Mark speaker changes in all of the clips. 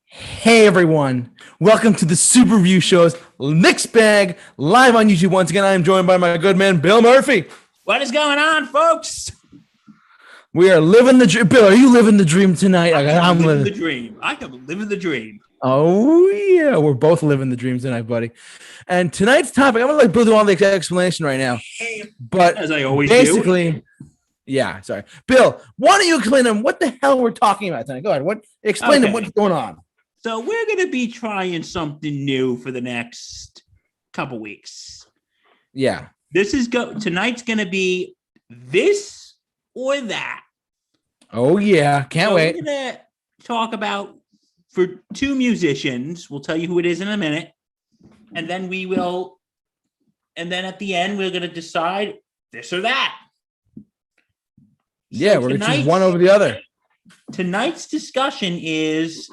Speaker 1: Hey everyone, welcome to the Super Review Show's Mixed Bag, live on YouTube. Once again, I am joined by my good man, Bill Murphy.
Speaker 2: What is going on, folks?
Speaker 1: We are living the dream. Bill, are you living the dream tonight?
Speaker 2: I'm living the dream. I am living the dream.
Speaker 1: Oh, yeah. We're both living the dream tonight, buddy. And tonight's topic, I'm going to let Bill do all the explanation right now. But
Speaker 2: as I always
Speaker 1: do. Yeah, sorry. Bill, why don't you explain them what the hell we're talking about tonight? Go ahead. Explain them what's going on.
Speaker 2: So we're going to be trying something new for the next couple weeks.
Speaker 1: Yeah.
Speaker 2: Tonight's going to be this or that.
Speaker 1: Oh, yeah. Can't wait.
Speaker 2: We're going to talk about, for two musicians, we'll tell you who it is in a minute. And then at the end, we're going to decide this or that.
Speaker 1: Yeah, we're going to choose one over the other.
Speaker 2: Tonight's discussion is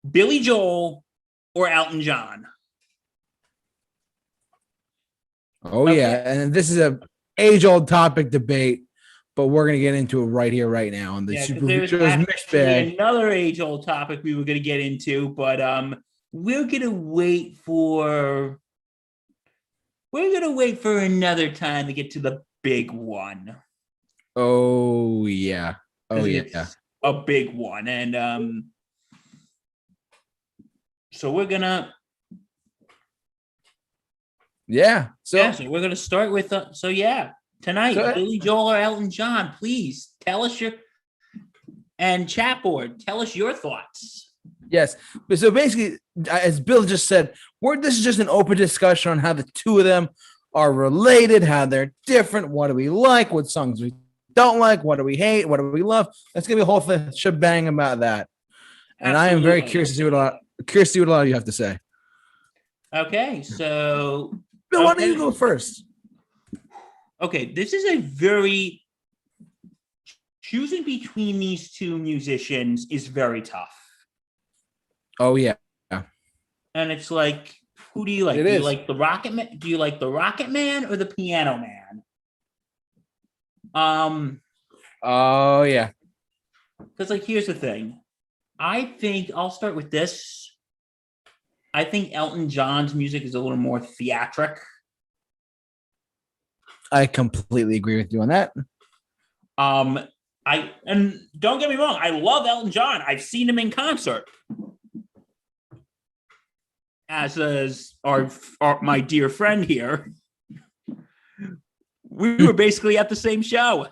Speaker 2: Billy Joel or Elton John.
Speaker 1: Oh, okay. Yeah. And this is a age-old topic debate, but we're going to get into it right here, right now on the Super Reviews Mixed Bag.
Speaker 2: Another age-old topic we were going to get into, but we're going to wait for another time to get to the big one.
Speaker 1: Oh, yeah. Oh, yeah.
Speaker 2: A big one. And so we're going to...
Speaker 1: Yeah.
Speaker 2: So we're going to start with... tonight, Billy Joel or Elton John, please tell us and chat board, tell us your thoughts.
Speaker 1: Yes. So basically, as Bill just said, this is just an open discussion on how the two of them are related, how they're different, what do we like, what songs we don't like, what do we hate, what do we love. That's going to be a whole shebang about that. And absolutely. I am very curious to see what a lot of you have to say.
Speaker 2: Okay, so...
Speaker 1: Bill, why don't you go first?
Speaker 2: Okay, this is a very... Choosing between these two musicians is very tough.
Speaker 1: Oh, yeah.
Speaker 2: And it's like, who do you like? Do you like the Rocket Man? Do you like the Rocket Man or the Piano Man?
Speaker 1: Oh, yeah.
Speaker 2: Because, here's the thing. I think I'll start with this. I think Elton John's music is a little more theatric.
Speaker 1: I completely agree with you on that.
Speaker 2: And don't get me wrong, I love Elton John. I've seen him in concert. As my dear friend here. We were basically at the same show.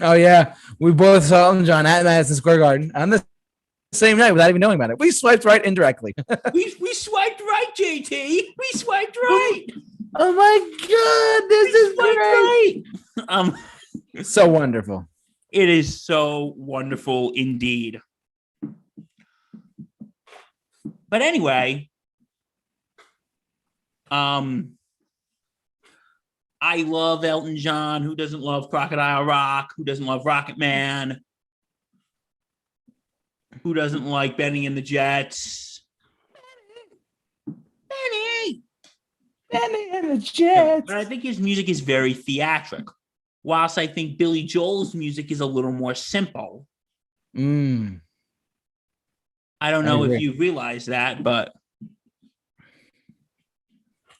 Speaker 1: Oh, yeah. We both saw Elton John at Madison Square Garden on the same night without even knowing about it. We swiped right indirectly.
Speaker 2: we swiped right, JT. We swiped right.
Speaker 1: Oh my God, this is great.
Speaker 2: Right.
Speaker 1: So wonderful.
Speaker 2: It is so wonderful indeed. But anyway, I love Elton John. Who doesn't love Crocodile Rock? Who doesn't love Rocket Man? Who doesn't like Benny and the Jets? Benny
Speaker 1: and the Jets.
Speaker 2: But I think his music is very theatric. Whilst I think Billy Joel's music is a little more simple.
Speaker 1: I
Speaker 2: don't know if you realize that, but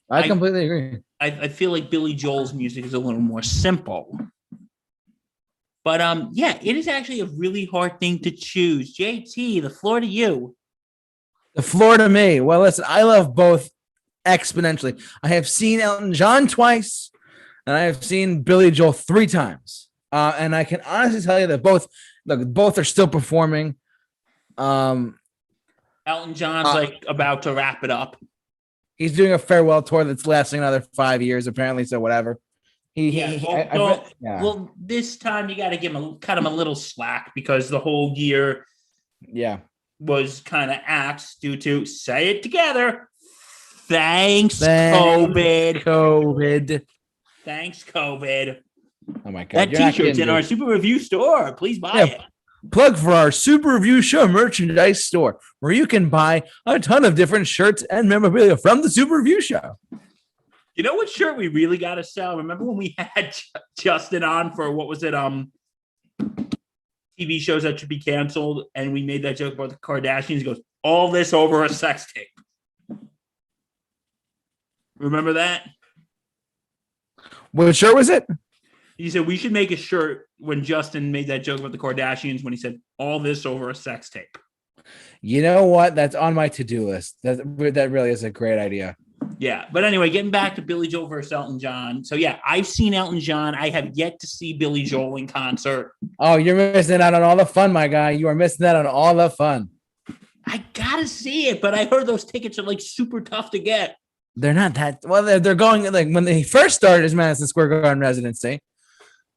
Speaker 1: I completely agree.
Speaker 2: I feel like Billy Joel's music is a little more simple. But it is actually a really hard thing to choose. JT, the floor to you.
Speaker 1: The floor to me. Well, listen, I love both exponentially. I have seen Elton John twice, and I have seen Billy Joel 3 times. And I can honestly tell you that both are still performing.
Speaker 2: Elton John's about to wrap it up.
Speaker 1: He's doing a farewell tour that's lasting another 5 years, apparently. So whatever.
Speaker 2: Well, this time you got to cut him a little slack because the whole year, was kind of axed due to, say it together, thanks COVID. Thanks COVID.
Speaker 1: Oh my God!
Speaker 2: That T-shirt's in our Super Review store. Please buy it.
Speaker 1: Plug for our Super Review Show merchandise store, where you can buy a ton of different shirts and memorabilia from the Super Review Show.
Speaker 2: You know what shirt we really got to sell? Remember when we had Justin on for, what was it? TV shows that should be canceled, and we made that joke about the Kardashians. He goes, all this over a sex tape. Remember that?
Speaker 1: What shirt was it?
Speaker 2: He said we should make a shirt when Justin made that joke about the Kardashians when he said all this over a sex tape.
Speaker 1: You know what? That's on my to-do list. That really is a great idea.
Speaker 2: Yeah. But anyway, getting back to Billy Joel versus Elton John. So yeah, I've seen Elton John. I have yet to see Billy Joel in concert.
Speaker 1: Oh, you're missing out on all the fun, my guy. You are missing out on all the fun.
Speaker 2: I gotta see it, but I heard those tickets are like super tough to get.
Speaker 1: They're not that well. They're going like when they first started his Madison Square Garden residency.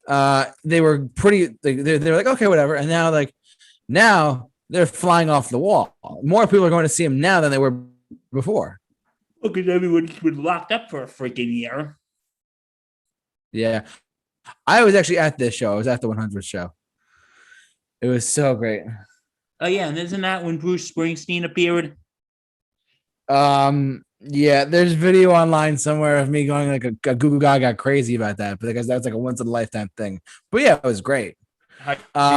Speaker 1: They were pretty. They were like okay, whatever. And now they're flying off the wall. More people are going to see him now than they were before.
Speaker 2: Because everyone's been locked up for a freaking year.
Speaker 1: Yeah, I was actually at this show. I was at the 100th show. It was so great.
Speaker 2: Oh yeah, and isn't that when Bruce Springsteen appeared?
Speaker 1: Yeah, there's video online somewhere of me going like a goo goo gaga crazy about that, but because that's like a once in a lifetime thing. But yeah, it was great.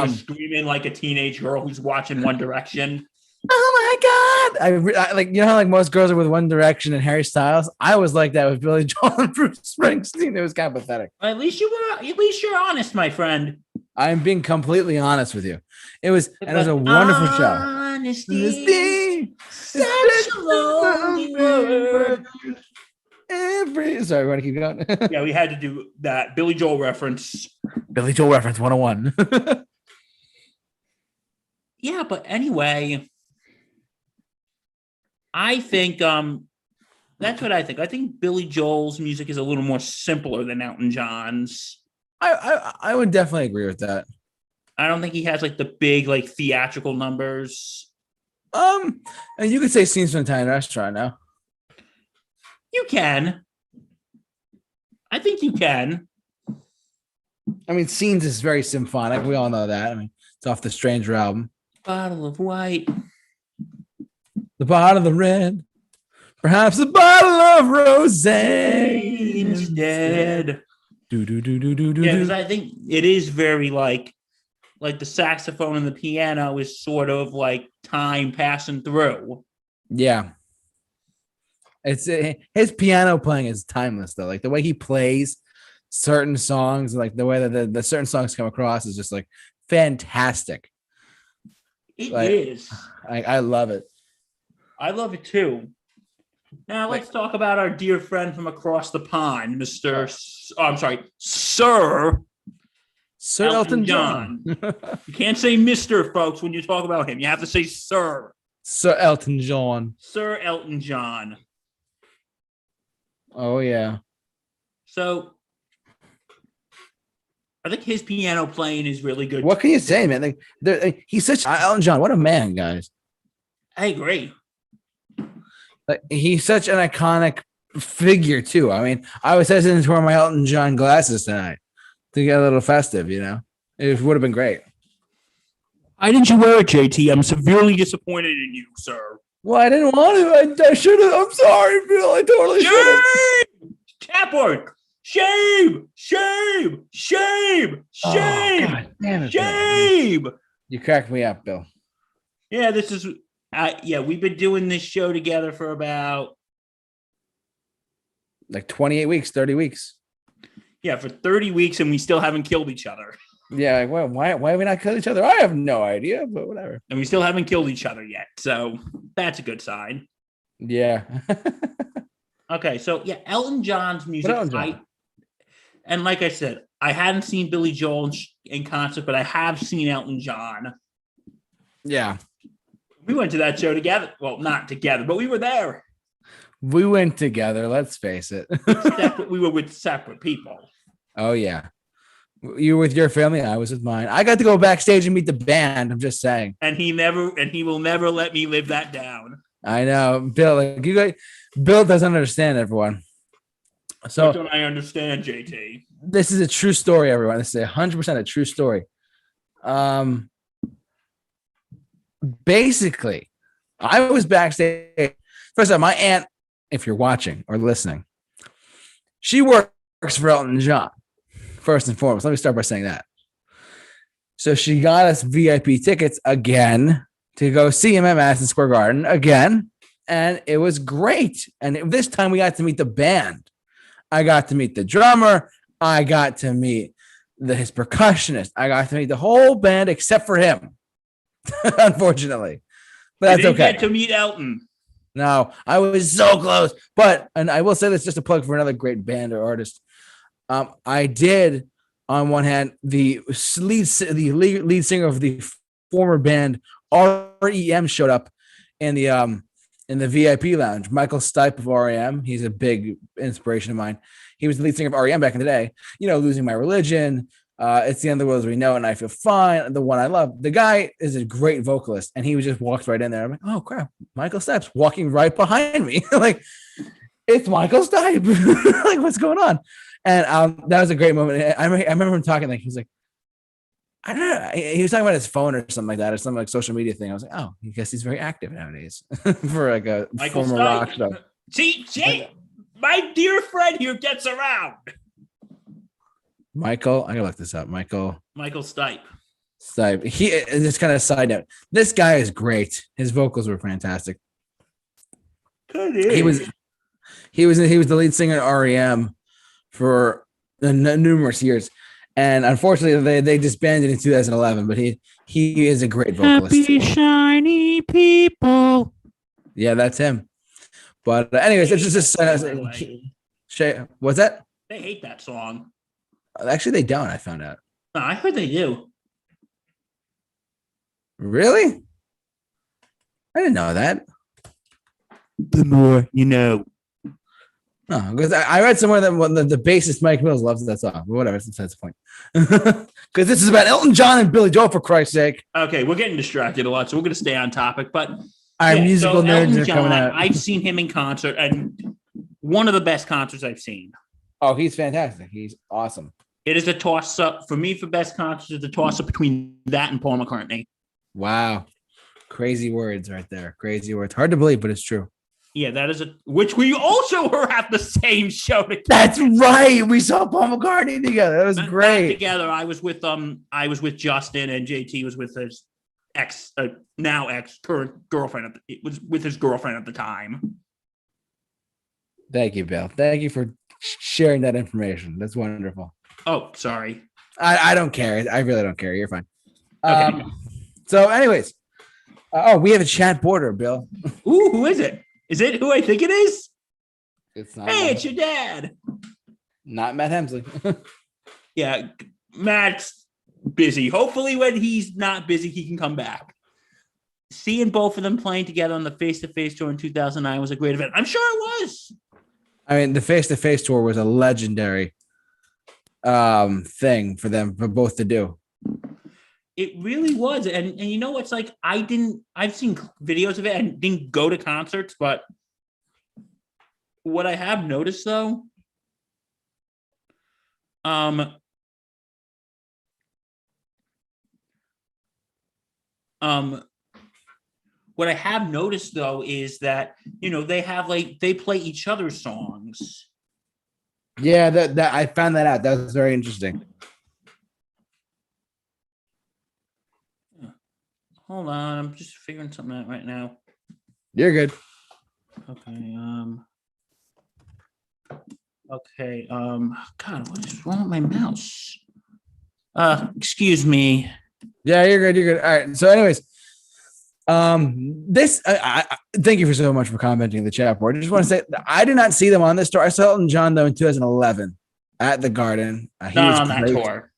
Speaker 2: Screaming like a teenage girl who's watching One Direction.
Speaker 1: Oh my god! I like how like most girls are with One Direction and Harry Styles. I was like that with Billy Joel and Bruce Springsteen. It was kind of pathetic.
Speaker 2: At least you're honest, my friend.
Speaker 1: I'm being completely honest with you. It was a wonderful show.
Speaker 2: Honesty, such a lonely word.
Speaker 1: Sorry, we want to keep going.
Speaker 2: Yeah, we had to do that Billy Joel reference.
Speaker 1: Billy Joel reference 101.
Speaker 2: Yeah, but anyway, I think that's what I think. I think Billy Joel's music is a little more simpler than Elton John's.
Speaker 1: I would definitely agree with that.
Speaker 2: I don't think he has like the big like theatrical numbers.
Speaker 1: And you could say Scenes from an Italian Restaurant now.
Speaker 2: You can. I think you can.
Speaker 1: I mean, Scenes is very symphonic. We all know that. I mean, it's off the Stranger album.
Speaker 2: Bottle of white.
Speaker 1: The bottle of the red. Perhaps a bottle of rosé
Speaker 2: instead.
Speaker 1: Do.
Speaker 2: Yeah, because I think it is very like the saxophone and the piano is sort of like time passing through.
Speaker 1: Yeah. It's his piano playing is timeless though. Like the way he plays certain songs, like the way that the certain songs come across is just like fantastic.
Speaker 2: It is.
Speaker 1: I love it.
Speaker 2: I love it too. Now let's talk about our dear friend from across the pond, Sir Elton John. You can't say Mr., folks, when you talk about him. You have to say Sir.
Speaker 1: Sir Elton John.
Speaker 2: Sir Elton John.
Speaker 1: Oh, yeah.
Speaker 2: So, I think his piano playing is really good.
Speaker 1: What can you say, man? He's such Elton John. What a man, guys.
Speaker 2: I agree.
Speaker 1: He's such an iconic figure, too. I mean, I was hesitant to wear my Elton John glasses tonight to get a little festive, you know? It would have been great.
Speaker 2: Why didn't you wear it, JT? I'm severely disappointed in you, sir.
Speaker 1: Well, I didn't want to. I should have. I'm sorry, Bill. I totally should have.
Speaker 2: Tapward. Shame. Shame. Shame. Shame.
Speaker 1: God damn it,
Speaker 2: shame.
Speaker 1: Bill. You cracked me up, Bill.
Speaker 2: Yeah, this is... we've been doing this show together for about...
Speaker 1: like 28 weeks, 30 weeks.
Speaker 2: Yeah, for 30 weeks, and we still haven't killed each other.
Speaker 1: Yeah, like, well, why have we not killed each other? I have no idea, but whatever.
Speaker 2: And we still haven't killed each other yet, so
Speaker 1: that's
Speaker 2: a good sign.
Speaker 1: Yeah.
Speaker 2: Okay, so yeah, Elton John's music. And like I said, I hadn't seen Billy Joel in concert, but I have seen Elton John.
Speaker 1: Yeah.
Speaker 2: We went to that show together. Well, not together, but we were there.
Speaker 1: We went together, let's face it.
Speaker 2: We were with separate people.
Speaker 1: Oh, yeah. You were with your family, I was with mine. I got to go backstage and meet the band. I'm just saying.
Speaker 2: And he will never let me live that down.
Speaker 1: I know. Bill, Bill doesn't understand, everyone. So
Speaker 2: what don't I understand, JT?
Speaker 1: This is a true story, everyone. This is 100% a true story. Basically, I was backstage. First of all, my aunt, if you're watching or listening, she works for Elton John. First and foremost, let me start by saying that. So she got us VIP tickets again to go see him at Madison Square Garden again. And it was great. And this time we got to meet the band. I got to meet the drummer. I got to meet his percussionist. I got to meet the whole band except for him, unfortunately. But that's okay.
Speaker 2: Get to meet Elton.
Speaker 1: No, I was so close. But, and I will say this just a plug for another great band or artist. I did, on one hand, the lead singer of the former band REM showed up in the VIP lounge. Michael Stipe of REM. He's a big inspiration of mine. He was the lead singer of REM back in the day. You know, Losing My Religion. It's the End of the World as We Know It, and I Feel Fine. The one I love. The guy is a great vocalist, and he just walked right in there. I'm like, oh crap, Michael Stipe's walking right behind me. Like, it's Michael Stipe. Like, what's going on? And that was a great moment. I remember him talking, like, he's like, I don't know. He was talking about his phone or something like that, or some like social media thing. I was like, oh, I guess he's very active nowadays for like a
Speaker 2: Michael
Speaker 1: former
Speaker 2: Stipe.
Speaker 1: rock star.
Speaker 2: See, my dear friend here gets around.
Speaker 1: Michael, I gotta look this up. Michael
Speaker 2: Stipe.
Speaker 1: He just kind of side note. This guy is great. His vocals were fantastic. He was the lead singer at REM for numerous years. And unfortunately, they disbanded in 2011. But he is a great vocalist.
Speaker 2: Happy shiny people.
Speaker 1: Yeah, that's him. But anyways, it's just what's that?
Speaker 2: They hate that song.
Speaker 1: Actually, they don't. I found out.
Speaker 2: No, I heard they do.
Speaker 1: Really? I didn't know that.
Speaker 2: The more you know.
Speaker 1: No, because I read somewhere that the bassist Mike Mills loves that song. But whatever, that's the point. Because this is about Elton John and Billy Joel, for Christ's sake.
Speaker 2: Okay, we're getting distracted a lot, so we're going to stay on topic. But
Speaker 1: our musical nerds
Speaker 2: Elton
Speaker 1: are
Speaker 2: John,
Speaker 1: coming out.
Speaker 2: I've seen him in concert, and one of the best concerts I've seen.
Speaker 1: Oh, he's fantastic. He's awesome.
Speaker 2: It is a toss-up. For me, for best concert, it's a toss-up between that and Paul McCartney.
Speaker 1: Wow. Crazy words right there. Crazy words. Hard to believe, but it's true.
Speaker 2: Yeah, that is which we also were at the same show together.
Speaker 1: That's right. We saw Paul McCartney together. That was great.
Speaker 2: Together, I was with Justin, and JT was with his current girlfriend. It was with his girlfriend at the time.
Speaker 1: Thank you, Bill. Thank you for sharing that information. That's wonderful.
Speaker 2: Oh, sorry.
Speaker 1: I don't care. I really don't care. You're fine.
Speaker 2: Okay.
Speaker 1: So, anyways, we have a chat border, Bill.
Speaker 2: Ooh, who is it? Is it who I think it is?
Speaker 1: It's not.
Speaker 2: Hey, it's your dad.
Speaker 1: Not Matt Hemsley.
Speaker 2: Yeah, Matt's busy. Hopefully, when he's not busy, he can come back. Seeing both of them playing together on the face-to-face tour in 2009 was a great event. I'm sure it was.
Speaker 1: I mean, the face-to-face tour was a legendary thing for both to do.
Speaker 2: It really was. And you know what's like, I've seen videos of it and didn't go to concerts, but what I have noticed though, what I have noticed though is that, you know, they play each other's songs.
Speaker 1: Yeah, that I found that out. That was very interesting.
Speaker 2: Hold on, I'm just figuring something out right now.
Speaker 1: You're good.
Speaker 2: Okay. God, what is wrong with my mouse? Excuse me.
Speaker 1: Yeah, you're good. You're good. All right. So, anyways, this thank you for so much for commenting in the chat board. I just want to say I did not see them on this tour. I saw Elton John though in 2011 at the Garden. He was
Speaker 2: on that tour.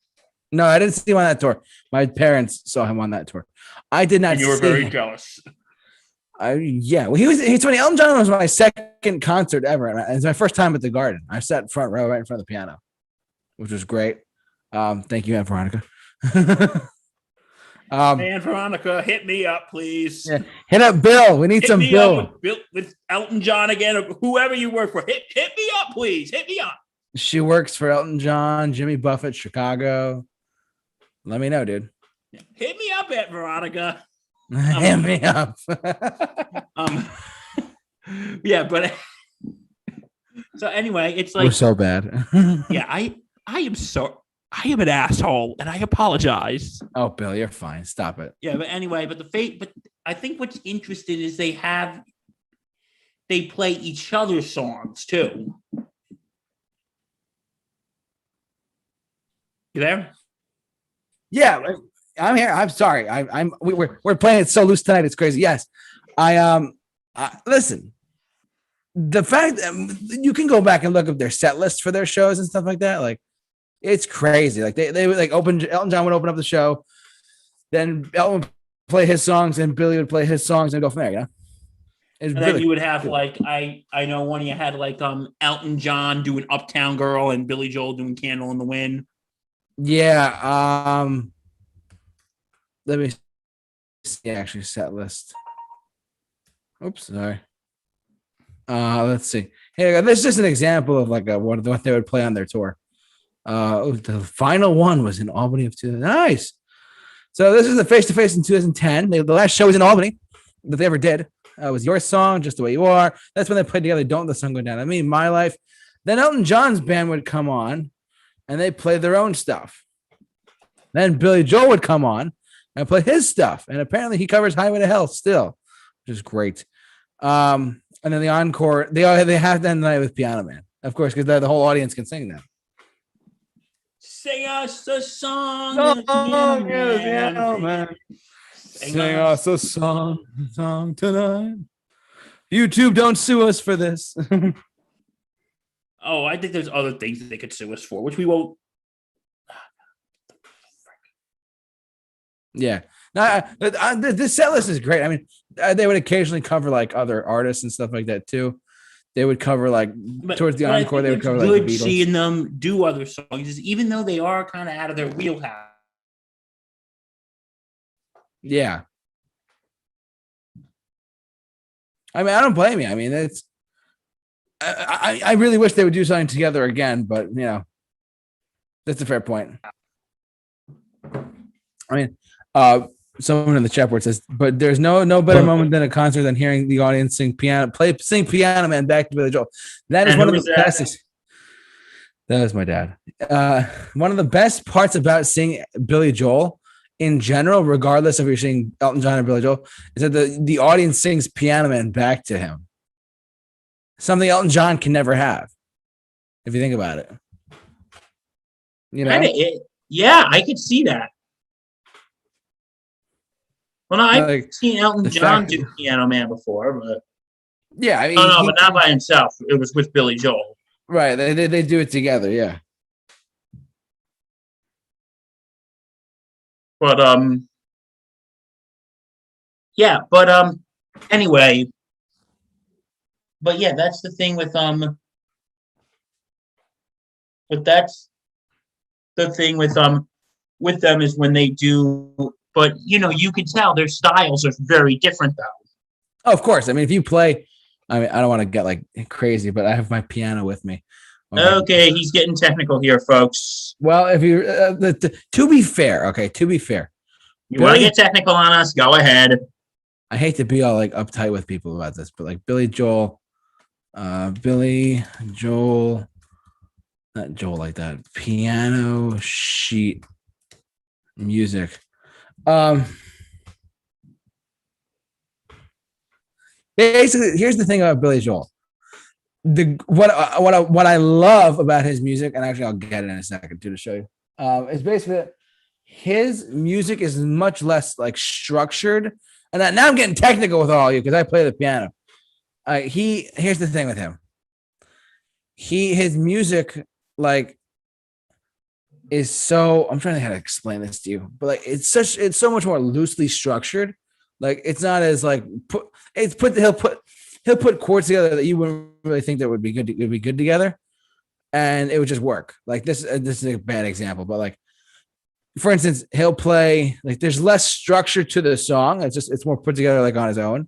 Speaker 1: No, I didn't see him on that tour. My parents saw him on that tour. I did not.
Speaker 2: And you were very jealous.
Speaker 1: Yeah. Well, he's funny. Elton John was my second concert ever. And it's my first time at the Garden. I sat front row right in front of the piano, which was great. Thank you, Aunt Veronica.
Speaker 2: Aunt Veronica, hit me up, please.
Speaker 1: Yeah. Hit up Bill. We need some Bill.
Speaker 2: With Elton John again, or whoever you work for. Hit me up, please. Hit me up.
Speaker 1: She works for Elton John, Jimmy Buffett, Chicago. Let me know, dude.
Speaker 2: Hit me up, Aunt Veronica.
Speaker 1: Hit me up.
Speaker 2: Yeah, but so anyway, it's like
Speaker 1: we're so bad.
Speaker 2: Yeah, I I am an asshole, and I apologize.
Speaker 1: Oh, Bill, you're fine. Stop it.
Speaker 2: Yeah, but anyway, but I think what's interesting is they play each other's songs too. You there?
Speaker 1: Yeah, I'm here. I'm sorry. We're playing it so loose tonight. It's crazy. Yes, listen. The fact that you can go back and look up their set list for their shows and stuff like that, like it's crazy. Like they would like Elton John would open up the show, then Elton would play his songs, and Billy would play his songs, and go from there. You know,
Speaker 2: and then you would have like I know one of you had like Elton John doing Uptown Girl and Billy Joel doing Candle in the Wind.
Speaker 1: Yeah. Let me see. Actually, set list. Oops, sorry. Let's see. Hey, this is just an example of like what they would play on their tour. The final one was in Albany of 2000. Nice. So this is the face-to-face in 2010. The last show was in Albany that they ever did. Was Your Song, Just the Way You Are. That's when they played together. Don't Let the Sun Go Down on Me, My Life. Then Elton John's band would come on, and they played their own stuff. Then Billy Joel would come on and play his stuff, and apparently he covers Highway to Hell still, which is great. And then the encore, they have to end the night with Piano Man, of course, because the whole audience can sing that.
Speaker 2: Sing us a song,
Speaker 1: Piano Man. Sing us a song tonight. YouTube, don't sue us for this.
Speaker 2: Oh, I think there's other things that they could sue us for, which we won't.
Speaker 1: Yeah. No, the set list is great. I mean, they would occasionally cover like other artists and stuff like that too. They would cover like towards the encore. They would cover like the Beatles.
Speaker 2: Seeing them do other songs, even though they are kind of out of their wheelhouse.
Speaker 1: Yeah. I mean, I don't blame you. I mean, it's. I really wish they would do something together again, but you know, that's a fair point. I mean, someone in the chat board says, but there's no better moment than a concert than hearing the audience sing Piano Man back to Billy Joel. That is one of the best. That was my dad. One of the best parts about singing Billy Joel in general, regardless if you're singing Elton John or Billy Joel, is that the audience sings Piano Man back to him. Something Elton John can never have, if you think about it. You know?
Speaker 2: Yeah, I could see that. Well, no, I've seen Elton John do Piano Man before, but
Speaker 1: yeah, I mean,
Speaker 2: but not by himself. It was with Billy Joel,
Speaker 1: right? They do it together, yeah.
Speaker 2: But anyway, but yeah, that's the thing with but that's the thing with them is when they do. But, you know, you can tell their styles are very different, though.
Speaker 1: Oh, of course. I mean, if you play, I mean, I don't want to get like crazy, but I have my piano with me.
Speaker 2: Okay, he's getting technical here, folks.
Speaker 1: Well, if you, to be fair,
Speaker 2: you want to get technical on us? Go ahead.
Speaker 1: I hate to be all like uptight with people about this, but like Billy Joel, not Joel like that. Piano sheet music. Basically, here's the thing about Billy Joel. What I love about his music, and actually I'll get it in a second too to show you, is basically his music is much less like structured. And now I'm getting technical with all of you because I play the piano. Here's the thing with him. His music like is so, I'm trying to how to explain this to you, but like it's so much more loosely structured. Like it's not as like he'll put chords together that you wouldn't really think that would be good together, and it would just work. Like this is a bad example, but like for instance, he'll play like there's less structure to the song. It's more put together like on his own,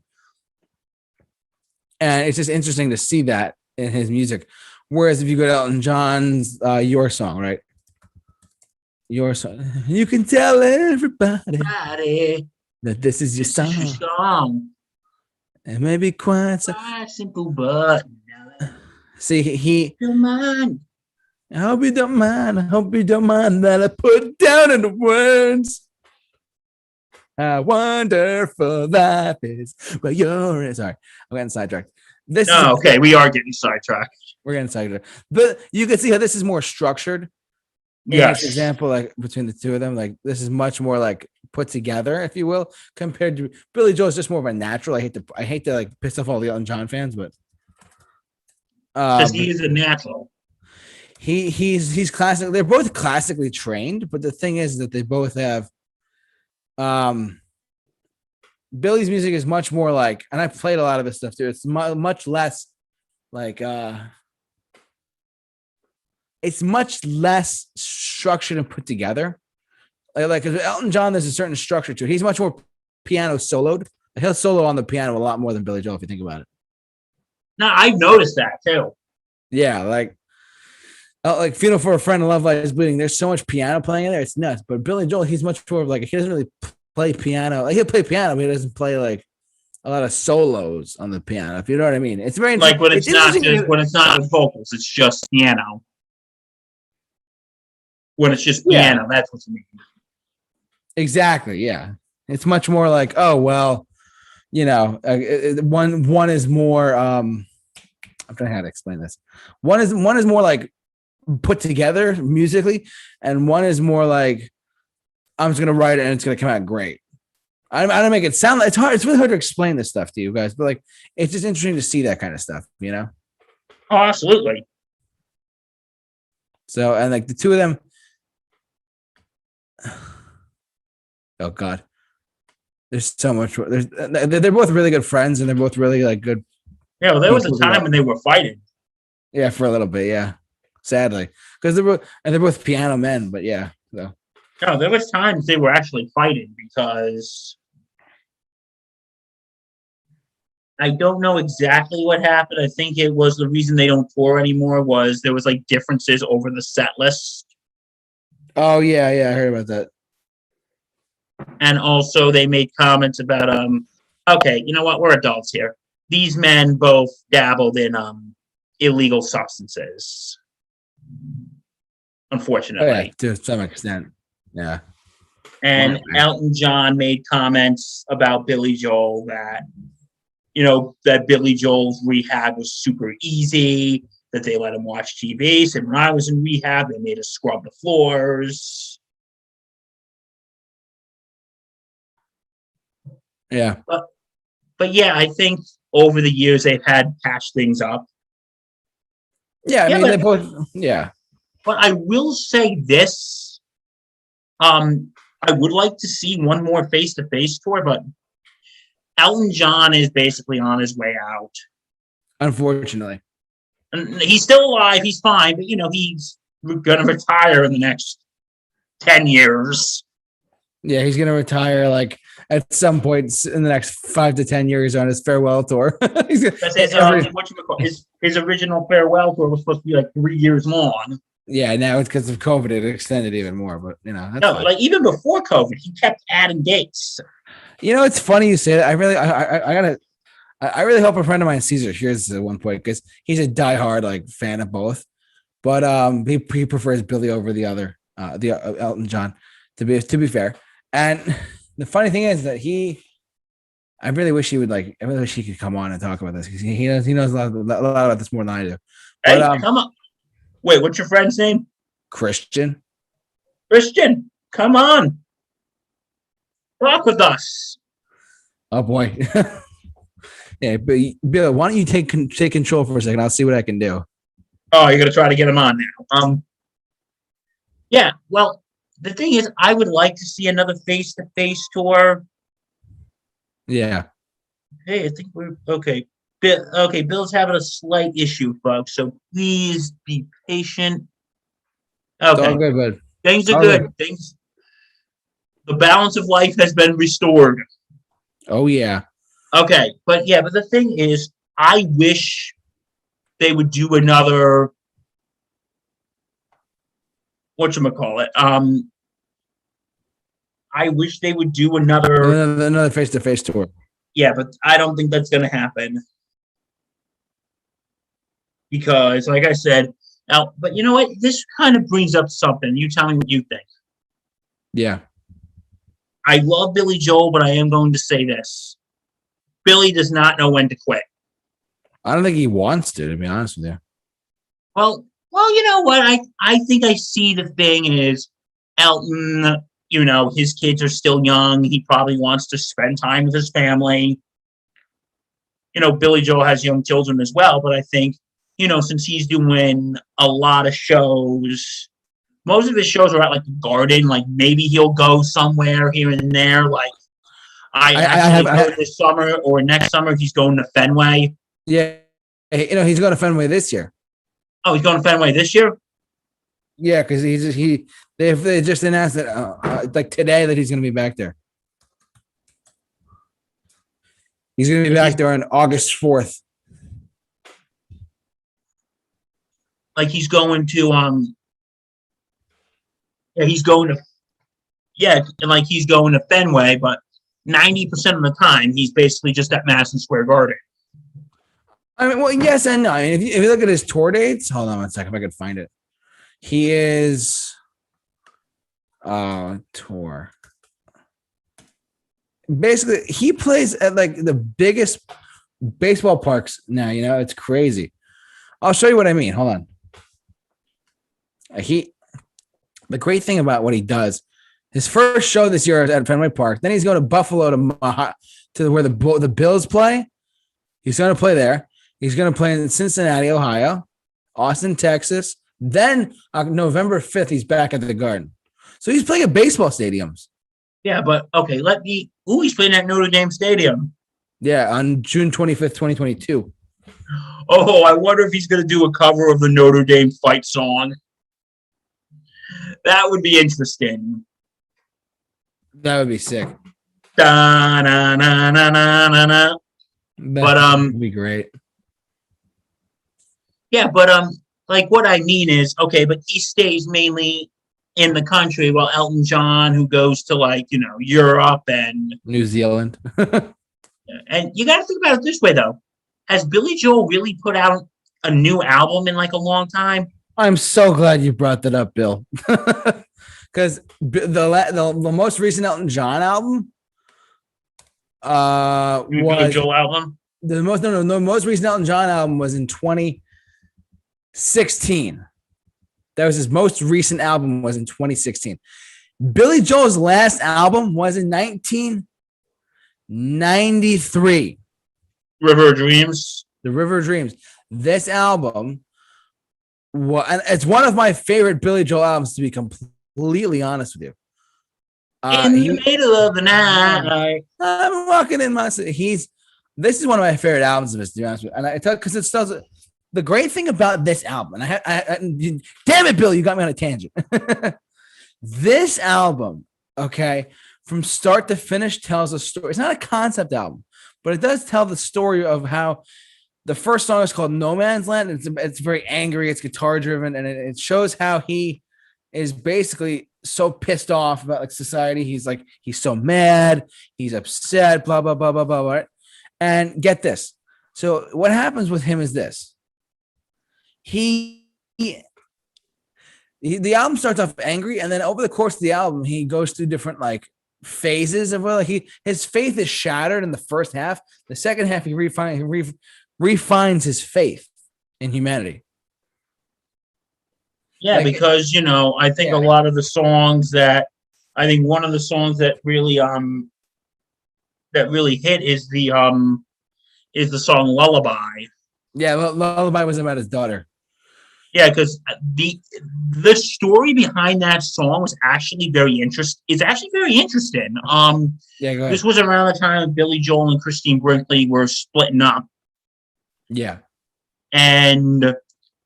Speaker 1: and it's just interesting to see that in his music. Whereas if you go to Elton John's Your Song, right? Your Song, you can tell everybody that this is your song. It may be quite
Speaker 2: simple, but
Speaker 1: see he I hope you don't mind. I hope you don't mind that I put down in the words. How wonderful life is. But you're sorry, I'm getting sidetracked.
Speaker 2: Okay, we are getting sidetracked.
Speaker 1: We're getting sidetracked. But you can see how this is more structured.
Speaker 2: Yes.
Speaker 1: For example, like between the two of them, like this is much more like put together, if you will, compared to Billy Joel is just more of a natural. I hate to like piss off all the Elton John fans, but
Speaker 2: because he is a natural.
Speaker 1: He's classic. They're both classically trained, but the thing is that they both have Billy's music is much more like, and I've played a lot of his stuff too. It's much less like it's much less structured and put together. Like Elton John, there's a certain structure to it. He's much more piano soloed. He'll solo on the piano a lot more than Billy Joel, if you think about it.
Speaker 2: No, I've noticed that too.
Speaker 1: Yeah, like Funeral for a Friend and Love Light is Bleeding. There's so much piano playing in there. It's nuts. But Billy Joel, he's much more like, he doesn't really play piano. Like, he'll play piano, but he doesn't play like a lot of solos on the piano, if you know what I mean. It's very
Speaker 2: like when it's not with vocals, it's just piano. When it's just piano, that's what you mean.
Speaker 1: Exactly. Yeah, it's much more like, oh well, you know, one is more. I'm trying how to explain this. One is more like put together musically, and one is more like, I'm just gonna write it and it's gonna come out great. I don't make it sound. It's hard. It's really hard to explain this stuff to you guys, but like, it's just interesting to see that kind of stuff, you know.
Speaker 2: Oh, absolutely.
Speaker 1: So, and like the two of them. Oh God, there's so much. They're both really good friends, and they're both really like good.
Speaker 2: Yeah, well, there was a time when they were fighting.
Speaker 1: Yeah, for a little bit. Yeah, sadly, because they're both piano men. But yeah, so.
Speaker 2: No, there was times they were actually fighting because I don't know exactly what happened. I think it was the reason they don't tour anymore was there was like differences over the set list.
Speaker 1: Oh yeah, I heard about that.
Speaker 2: And also they made comments about okay, you know what? We're adults here. These men both dabbled in illegal substances. Unfortunately.
Speaker 1: Oh, yeah, to some extent. Yeah.
Speaker 2: And Elton John made comments about Billy Joel that, you know, that Billy Joel's rehab was super easy, that they let him watch TV. So when I was in rehab, they made us scrub the floors.
Speaker 1: Yeah.
Speaker 2: But yeah, I think over the years they've had patched things up.
Speaker 1: Yeah, I mean, they both, yeah.
Speaker 2: But I will say this. I would like to see one more face-to-face tour, but Elton John is basically on his way out.
Speaker 1: Unfortunately.
Speaker 2: And he's still alive. He's fine. But, you know, he's going to retire in the next 10 years.
Speaker 1: Yeah, he's going to retire like at some point in the next 5 to 10 years on his farewell tour. His
Speaker 2: original farewell tour was supposed to be like 3 years long.
Speaker 1: Yeah, now it's because of COVID. It extended even more, but you know, that's fine.
Speaker 2: Like even before COVID, he kept adding dates.
Speaker 1: You know, it's funny you say that. I really hope a friend of mine, Caesar, hears at one point because he's a diehard like fan of both, but he prefers Billy over the other, Elton John. To be fair, and the funny thing is that I really wish he would I really wish he could come on and talk about this because he knows a lot about this more than I do.
Speaker 2: Hey, come on. Wait, what's your friend's name?
Speaker 1: Christian, come on. Talk with us.
Speaker 2: Oh
Speaker 1: boy. Yeah, but Bill, why don't you take control for a second? I'll see what I can do.
Speaker 2: Oh, you're gonna try to get him on now. Yeah, well, the thing is, I would like to see another face-to-face tour.
Speaker 1: Yeah.
Speaker 2: Hey, I think we're okay. Bill's having a slight issue, folks, so please be patient. Okay.
Speaker 1: It's all good, bud.
Speaker 2: Things are good. The balance of life has been restored.
Speaker 1: Oh, yeah.
Speaker 2: Okay, but the thing is, I wish they would do another, whatchamacallit? I wish they would do another
Speaker 1: face-to-face tour.
Speaker 2: Yeah, but I don't think that's going to happen. Because, like I said, Now, but you know what? This kind of brings up something. You tell me what you think.
Speaker 1: Yeah.
Speaker 2: I love Billy Joel, but I am going to say this. Billy does not know when to quit.
Speaker 1: I don't think he wants to be honest with you.
Speaker 2: Well, you know what? I think I see the thing is Elton, his kids are still young. He probably wants to spend time with his family. Billy Joel has young children as well, but I think, since he's doing a lot of shows, most of his shows are at like the Garden. Like maybe he'll go somewhere here and there. Like I heard this summer or next summer he's going to Fenway.
Speaker 1: Yeah, he's going to Fenway this year.
Speaker 2: Oh, he's going to Fenway this year?
Speaker 1: Yeah, because they just announced that like today that he's going to be back there. He's going to be back there on August 4th.
Speaker 2: Like he's going to he's going to Fenway, but 90% of the time he's basically just at Madison Square Garden.
Speaker 1: I mean, well, yes and no. I mean, if you look at his tour dates, hold on one second if I could find it. He is tour. Basically, he plays at like the biggest baseball parks now. It's crazy. I'll show you what I mean. Hold on. The great thing about what he does, his first show this year at Fenway Park. Then he's going to Buffalo to where the Bills play. He's going to play there. He's going to play in Cincinnati, Ohio, Austin, Texas. Then November 5th, he's back at the Garden. So he's playing at baseball stadiums.
Speaker 2: Yeah, but okay, he's playing at Notre Dame Stadium.
Speaker 1: Yeah, on June 25th, 2022.
Speaker 2: Oh, I wonder if he's going to do a cover of the Notre Dame fight song. That would be interesting.
Speaker 1: That would be sick.
Speaker 2: Da, na, na, na, na, na, na.
Speaker 1: That would be great.
Speaker 2: Yeah, but like what I mean is, okay, but he stays mainly in the country while Elton John, who goes to like, Europe and
Speaker 1: New Zealand.
Speaker 2: And you got to think about it this way, though. Has Billy Joel really put out a new album in like a long time?
Speaker 1: I'm so glad you brought that up, Bill. Because the most recent Elton John album was
Speaker 2: Billy Joel album.
Speaker 1: The most recent Elton John album was in 2016. That was his most recent album was in 2016. Billy Joel's last album was in 1993.
Speaker 2: River of Dreams.
Speaker 1: The River of Dreams. This album, and it's one of my favorite Billy Joel albums, to be completely honest with you.
Speaker 2: In the middle of the night,
Speaker 1: I'm walking in my. This is one of my favorite albums of his, to be honest with you. And I tell because it does. The great thing about this album, and damn it, Bill, you got me on a tangent. This album, okay, from start to finish, tells a story. It's not a concept album, but it does tell the story of how the first song is called No Man's Land. It's very angry. It's guitar driven, and it shows how he is basically so pissed off about like society. He's so mad. He's upset. Blah blah blah blah blah. Right? And get this. So what happens with him is this. The album starts off angry, and then over the course of the album, he goes through different like phases of his faith is shattered in the first half. The second half, he refines his faith in humanity.
Speaker 2: Yeah, like, because I think a lot of the songs one of the songs that really hit is the song Lullaby.
Speaker 1: Yeah, Lullaby was about his daughter.
Speaker 2: Yeah, because the story behind that song was actually very interesting. It's actually very interesting.
Speaker 1: Yeah, go ahead.
Speaker 2: This was around the time Billy Joel and Christine Brinkley were splitting up.
Speaker 1: Yeah,
Speaker 2: and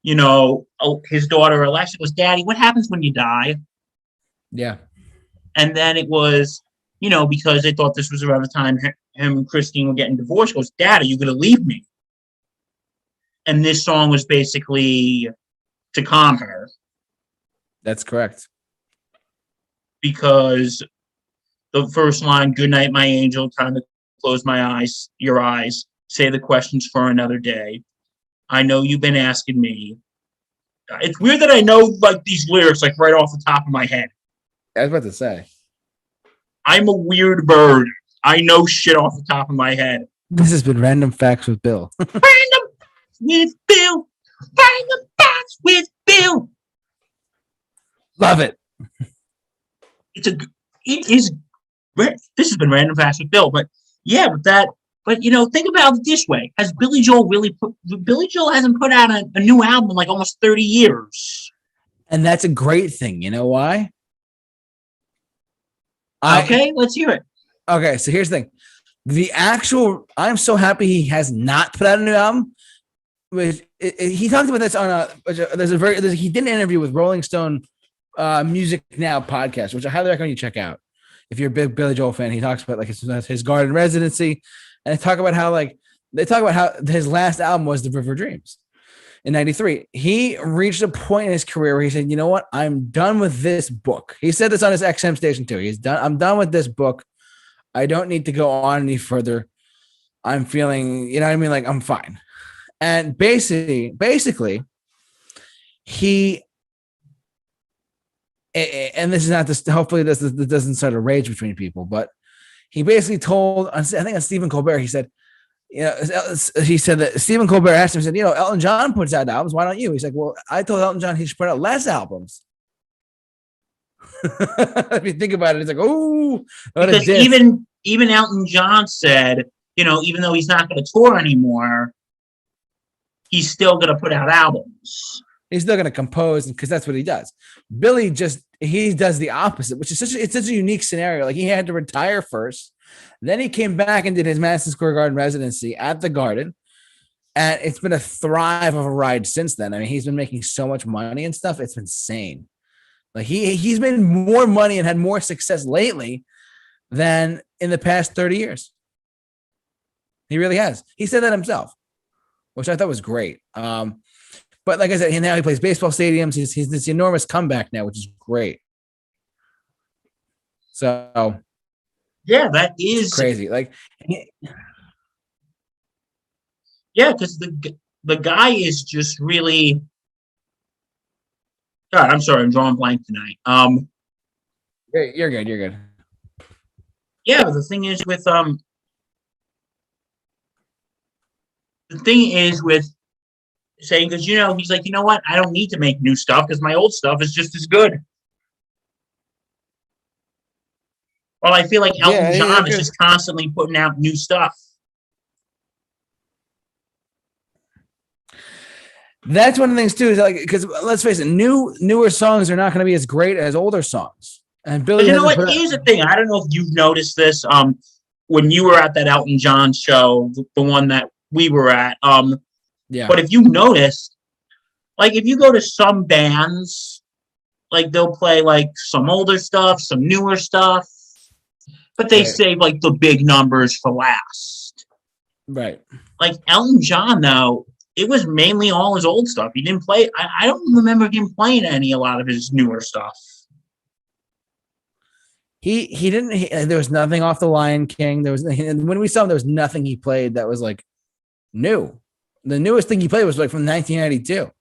Speaker 2: his daughter Alexa was, "Daddy, what happens when you die?"
Speaker 1: Yeah,
Speaker 2: and then it was, because they thought this was around the time him and Christine were getting divorced. Goes, "Dad, are you going to leave me?" And this song was basically to calm her.
Speaker 1: That's correct.
Speaker 2: Because the first line, "Good night, my angel, time to close your eyes, say the questions for another day. I know you've been asking me. It's weird that I know like these lyrics like right off the top of my head.
Speaker 1: I was about to say.
Speaker 2: I'm a weird bird. I know shit off the top of my head.
Speaker 1: This has been Random Facts with Bill.
Speaker 2: Random with Bill. Random Facts with Bill.
Speaker 1: Love it.
Speaker 2: It is. This has been Random Facts with Bill, but yeah, but think about it this way: has Billy Joel Billy Joel hasn't put out a new album in like almost 30 years,
Speaker 1: and that's a great thing. You know why?
Speaker 2: Okay, let's hear it.
Speaker 1: Okay, so here's the thing: I'm so happy he has not put out a new album. He talked about this on he did an interview with Rolling Stone Music Now podcast, which I highly recommend you check out if you're a big Billy Joel fan. He talks about like his garden residency, and they talk about how his last album was The River Dreams in '93. He reached a point in his career where he said, "You know what? I'm done with this book." He said this on his XM station too. I'm done with this book. I don't need to go on any further. I'm feeling, you know what I mean? Like I'm fine. And basically, he, and this is not this. Hopefully, this doesn't start a rage between people. But he basically told, I think on Stephen Colbert, he said, he said that Stephen Colbert asked him, he said, Elton John puts out albums. Why don't you? He's like, well, I told Elton John he should put out less albums. If you think about it, it's like, oh,
Speaker 2: because even Elton John said, even though he's not going to tour anymore, he's still going to put out albums.
Speaker 1: He's still going to compose because that's what he does. Billy he does the opposite, which is such a unique scenario. Like he had to retire first, then he came back and did his Madison Square Garden residency at the Garden, and it's been a thrive of a ride since then. I mean, he's been making so much money and stuff; it's insane. Like he's made more money and had more success lately than in the past 30 years. He really has. He said that himself, which I thought was great. But like I said, now he plays baseball stadiums. He's this enormous comeback now, which is great. So,
Speaker 2: yeah, that is
Speaker 1: crazy. Like,
Speaker 2: yeah, because the guy is just really. God, I'm sorry, I'm drawing blank tonight.
Speaker 1: You're good. You're good.
Speaker 2: Yeah, but the thing is with saying, because he's like, you know what? I don't need to make new stuff because my old stuff is just as good. Well, I feel like Elton John is just constantly putting out new stuff.
Speaker 1: That's one of the things too, is like, because let's face it, newer songs are not going to be as great as older songs. And Billy,
Speaker 2: but you know what? Here's the thing. I don't know if you've noticed this. When you were at that Elton John show, the one that we were at.
Speaker 1: Yeah.
Speaker 2: But if you noticed, like if you go to some bands, like they'll play like some older stuff, some newer stuff, but they save like the big numbers for last.
Speaker 1: Right.
Speaker 2: Like Elton John, though. It was mainly all his old stuff. He didn't play. I don't remember him playing a lot of his newer stuff.
Speaker 1: He didn't. There was nothing off the Lion King. There was, when we saw him, there was nothing he played that was like new. The newest thing he played was like from 1992.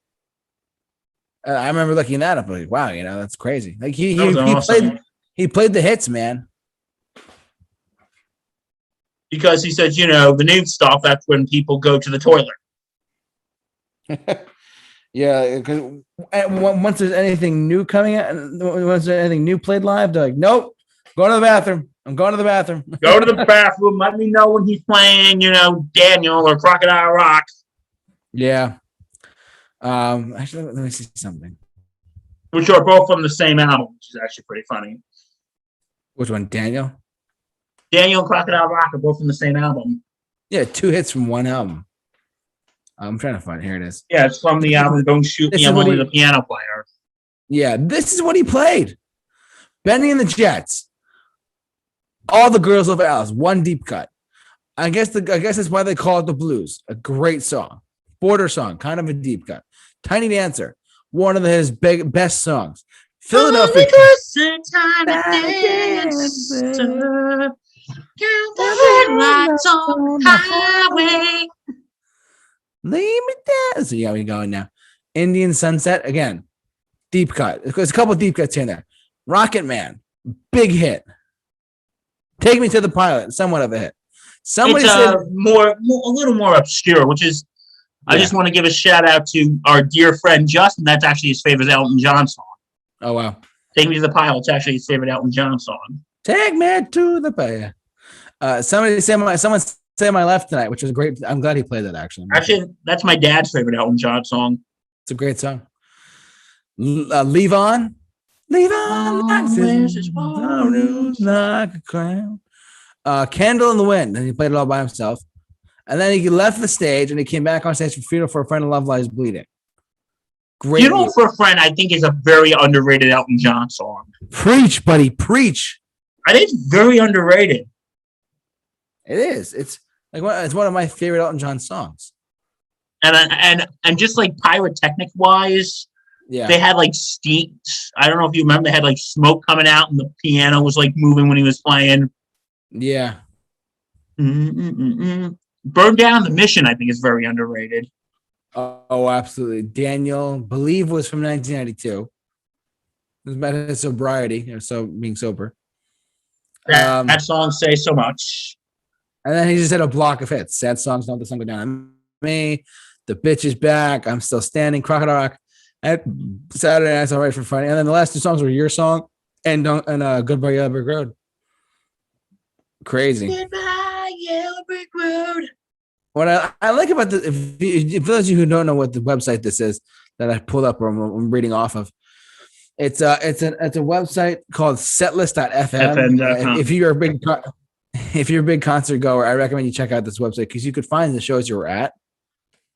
Speaker 1: I remember looking that up. Like, wow, that's crazy. Like he awesome. He played the hits, man.
Speaker 2: Because he said, the new stuff. That's when people go to the toilet.
Speaker 1: Yeah, because once there's anything new coming out, once there's anything new played live, they're like, nope, go to the bathroom. I'm going to the bathroom.
Speaker 2: Go to the bathroom. Let me know when he's playing, Daniel or Crocodile Rock.
Speaker 1: Yeah. Actually, let me see something.
Speaker 2: Which are both from the same album, which is actually pretty funny.
Speaker 1: Which one, Daniel?
Speaker 2: Daniel and Crocodile Rock are both from the same album.
Speaker 1: Yeah, 2 hits from one album. I'm trying to find it. Here it is.
Speaker 2: Yeah, it's from the album Don't Shoot Me, I'm Only the Piano Player.
Speaker 1: Yeah, this is what he played. Benny and the Jets. All the Girls Love Alice. One deep cut. I guess that's why they call it the blues. A great song. Border song, kind of a deep cut. Tiny Dancer, one of his best songs. Philadelphia.
Speaker 2: Count the headlights on the highway.
Speaker 1: Leave me down. So yeah, we're going now. Indian Sunset, again, deep cut. There's a couple deep cuts in there. Rocket Man, big hit. Take Me to the Pilot, somewhat of a hit. Somebody
Speaker 2: It's
Speaker 1: said
Speaker 2: a little more obscure, which is I just want to give a shout out to our dear friend Justin. That's actually his favorite Elton John song.
Speaker 1: Oh wow.
Speaker 2: Take Me to the Pilot. It's actually his favorite Elton John song.
Speaker 1: Take me to the pilot. Someone say my left tonight, which was great. I'm glad he played that actually.
Speaker 2: Actually, that's my dad's favorite Elton John song.
Speaker 1: It's a great song. Leave on. Leave on like a crown. Candle in the Wind, and he played it all by himself. And then he left the stage and he came back on stage for Funeral for a Friend and Love Lies Bleeding. Great.
Speaker 2: Funeral for a Friend, I think, is a very underrated Elton John song.
Speaker 1: Preach, buddy, preach.
Speaker 2: I think it's very underrated.
Speaker 1: It is. It's one of my favorite Elton John songs.
Speaker 2: And just like pyrotechnic wise,
Speaker 1: yeah,
Speaker 2: they had like steam. I don't know if you remember, they had like smoke coming out, and the piano was like moving when he was playing.
Speaker 1: Yeah.
Speaker 2: Burn Down the Mission, I think, is very underrated.
Speaker 1: Oh, absolutely. Daniel, Believe, was from 1992. It was about his sobriety, so being sober.
Speaker 2: That song says so much.
Speaker 1: And then he just had a block of hits. Sad Songs, Don't the Sun Go Down on Me, The Bitch Is Back, I'm Still Standing, Crocodile Rock, and Saturday Night's All Right for Friday. And then the last two songs were Your Song and Goodbye Yellow Brick Road. Crazy.
Speaker 2: Goodbye Yellow Brick Road.
Speaker 1: What I like about this, if those of you who don't know what the website this is that I pulled up or I'm reading off of, it's a website called setlist.fm. If you're a big concert goer, I recommend you check out this website because you could find the shows you were at,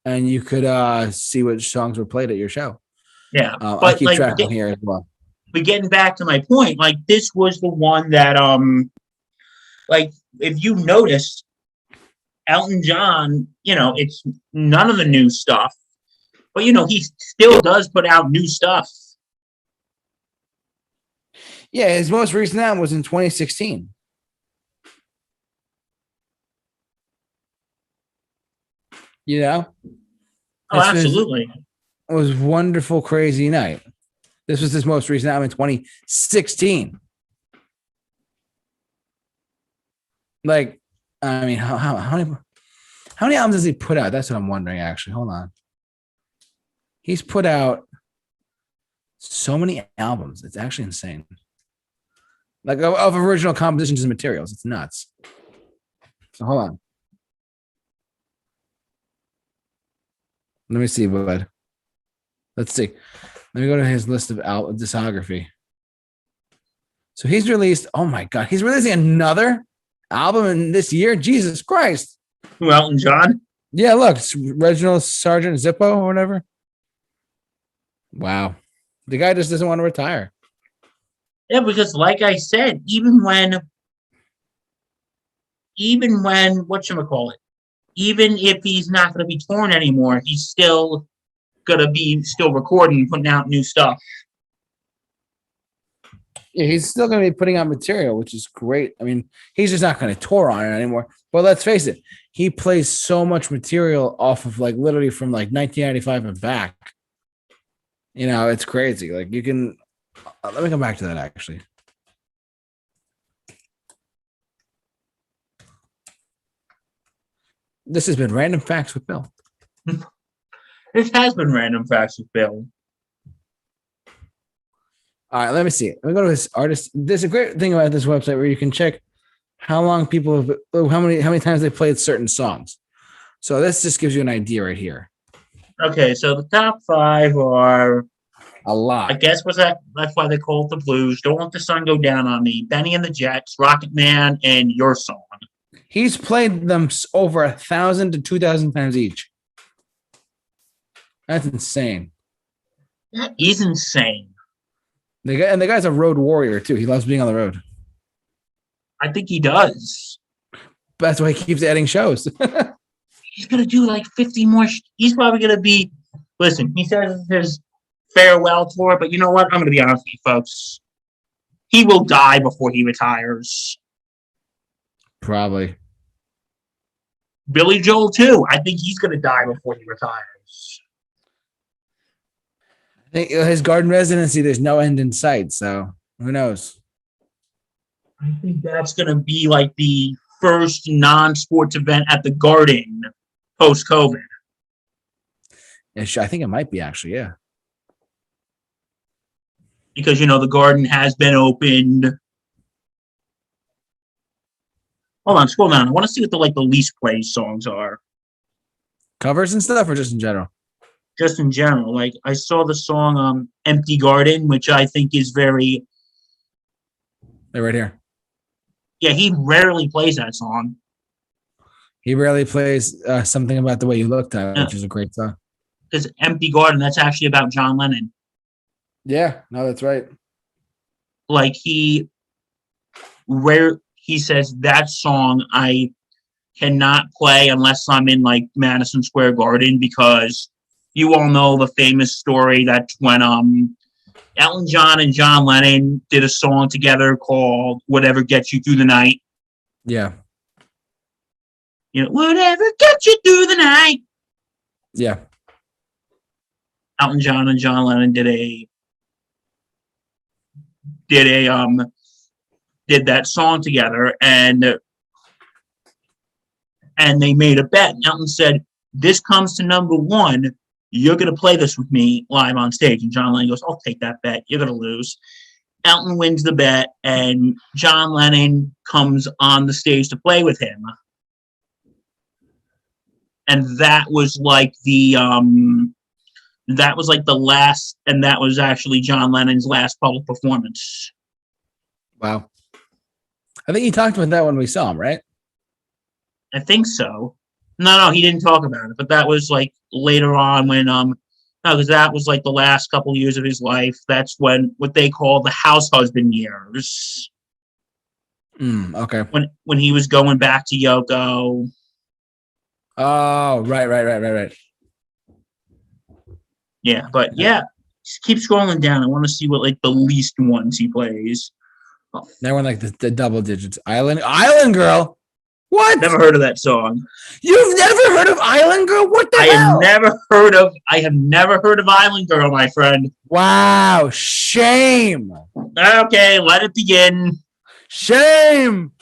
Speaker 1: and you could see what songs were played at your show.
Speaker 2: Yeah,
Speaker 1: I keep track on here as well.
Speaker 2: But getting back to my point, like this was the one that like if you noticed, Elton John, it's none of the new stuff, but he still does put out new stuff.
Speaker 1: Yeah, his most recent album was in 2016.
Speaker 2: Oh, absolutely.
Speaker 1: It was Wonderful Crazy Night. This was his most recent album in 2016. Like, I mean, how many albums has he put out? That's what I'm wondering, actually. Hold on. He's put out so many albums. It's actually insane. Like, of original compositions and materials. It's nuts. So, hold on. Let me see, bud. Let's see. Let me go to his list of discography. So, he's released, oh my God, he's releasing another album in this year? Jesus Christ.
Speaker 2: Who, Elton John?
Speaker 1: Yeah, look, it's Reginald Sargent Zippo or whatever. Wow. The guy just doesn't want to retire.
Speaker 2: Yeah, because like I said, even when whatchamacallit, even if he's not going to be touring anymore, he's still going to be recording and putting out new stuff.
Speaker 1: Yeah, he's still going to be putting out material, which is great. I mean, he's just not going to tour on it anymore. But let's face it, he plays so much material off of literally from 1995 and back. It's crazy. Like you can, let me come back to that actually. This has been Random Facts with Bill.
Speaker 2: This has been Random Facts with Bill.
Speaker 1: All right, let me see. Let me go to his artist. There's a great thing about this website where you can check how long people have, how many times they played certain songs. So this just gives you an idea right here.
Speaker 2: Okay, so the top 5 are
Speaker 1: a lot.
Speaker 2: I guess that's why they call it the blues. Don't Let the Sun Go Down on Me, Benny and the Jets, Rocket Man, and Your Song.
Speaker 1: He's played them over 1,000 to 2,000 times each. That's insane.
Speaker 2: That is insane.
Speaker 1: The guy's a road warrior too. He loves being on the road.
Speaker 2: I think he does.
Speaker 1: That's why he keeps adding shows.
Speaker 2: He's gonna do 50 more. He's probably gonna be. Listen, he says his farewell tour, but you know what? I'm gonna be honest with you, folks. He will die before he retires.
Speaker 1: Probably.
Speaker 2: Billy Joel too. I think he's gonna die before he retires.
Speaker 1: I think his garden residency, there's no end in sight. So who knows?
Speaker 2: I think that's going to be like the first non-sports event at the Garden post-COVID.
Speaker 1: I think it might be actually. Yeah.
Speaker 2: Because, the Garden has been opened. Hold on, scroll down. I want to see what the least played songs are.
Speaker 1: Covers and stuff, or just in general?
Speaker 2: Just in general. Like, I saw the song Empty Garden, which I think is very...
Speaker 1: They're right here.
Speaker 2: Yeah, he rarely plays that song.
Speaker 1: He rarely plays Something About the Way You Look Tonight, which is a great song.
Speaker 2: Because Empty Garden, that's actually about John Lennon.
Speaker 1: Yeah, no, that's right.
Speaker 2: Like, he says that song I cannot play unless I'm in like Madison Square Garden, because you all know the famous story that when Elton John and John Lennon did a song together called Whatever Gets You Through the Night.
Speaker 1: Yeah.
Speaker 2: Whatever gets you through the night.
Speaker 1: Yeah.
Speaker 2: Elton John and John Lennon did that song together, and they made a bet. And Elton said, "This comes to number one. You're going to play this with me live on stage." And John Lennon goes, "I'll take that bet. You're going to lose." Elton wins the bet, and John Lennon comes on the stage to play with him. And that was like the last, and that was actually John Lennon's last public performance.
Speaker 1: Wow. I think he talked about that when we saw him, right?
Speaker 2: I think so. No, he didn't talk about it, but that was like later on when because that was like the last couple of years of his life. That's when what they call the house husband years.
Speaker 1: Okay.
Speaker 2: When he was going back to Yoko.
Speaker 1: Oh, right.
Speaker 2: Yeah, but yeah, just keep scrolling down. I want to see what like the least ones he plays.
Speaker 1: That one like the double digits. Island Girl. What?
Speaker 2: Never heard of that song.
Speaker 1: You've never heard of Island Girl? What the hell?
Speaker 2: I have never heard of Island Girl, my friend.
Speaker 1: Wow, shame.
Speaker 2: Okay, let it begin.
Speaker 1: Shame.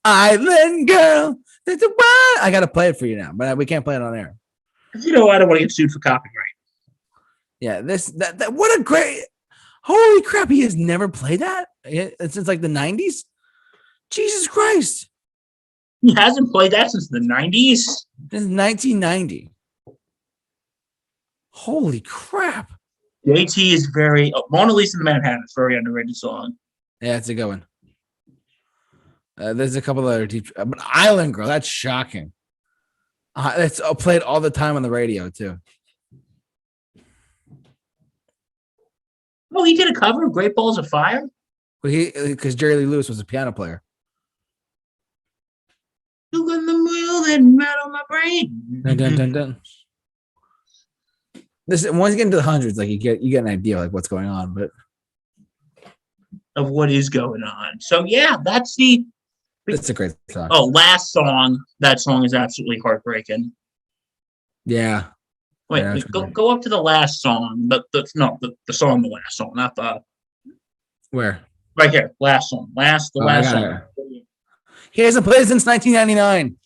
Speaker 1: Island Girl. I gotta play it for you now, but we can't play it on air.
Speaker 2: I don't want to get sued for copyright.
Speaker 1: Yeah, that what a great, holy crap, he has never played that since like the 90s. Jesus Christ.
Speaker 2: He hasn't played that since the 90s?
Speaker 1: Since 1990. Holy crap.
Speaker 2: JT is very... Mona Lisa in Manhattan is a very underrated song.
Speaker 1: Yeah, it's a good one. There's a couple other deep... But Island Girl, that's shocking. It's played all the time on the radio, too.
Speaker 2: Oh, he did a cover of Great Balls of Fire?
Speaker 1: Well, because Jerry Lee Lewis was a piano player.
Speaker 2: You got the wheel that rattle my brain.
Speaker 1: Dun, dun, dun, dun. This once you get into the hundreds, like you get an idea like what's going on, but
Speaker 2: of what is going on. So yeah,
Speaker 1: it's a great song.
Speaker 2: Oh, last song. That song is absolutely heartbreaking.
Speaker 1: Yeah.
Speaker 2: Wait, go up to the last song. The song, the last song, not the.
Speaker 1: Where?
Speaker 2: Right here, last song. Last song.
Speaker 1: He hasn't played since 1999.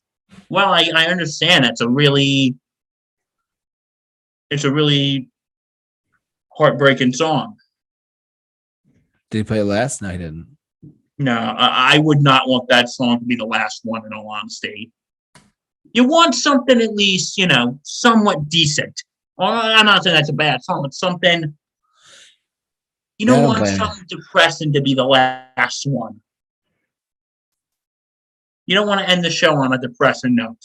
Speaker 2: Well, I understand. It's a really heartbreaking song.
Speaker 1: Did he play it last? No, he didn't.
Speaker 2: No, I would not want that song to be the last one, in all honesty. You want something at least, somewhat decent. Well, I'm not saying that's a bad song, but something. You don't want something depressing to be the last one. You don't want to end the show on a depressing note.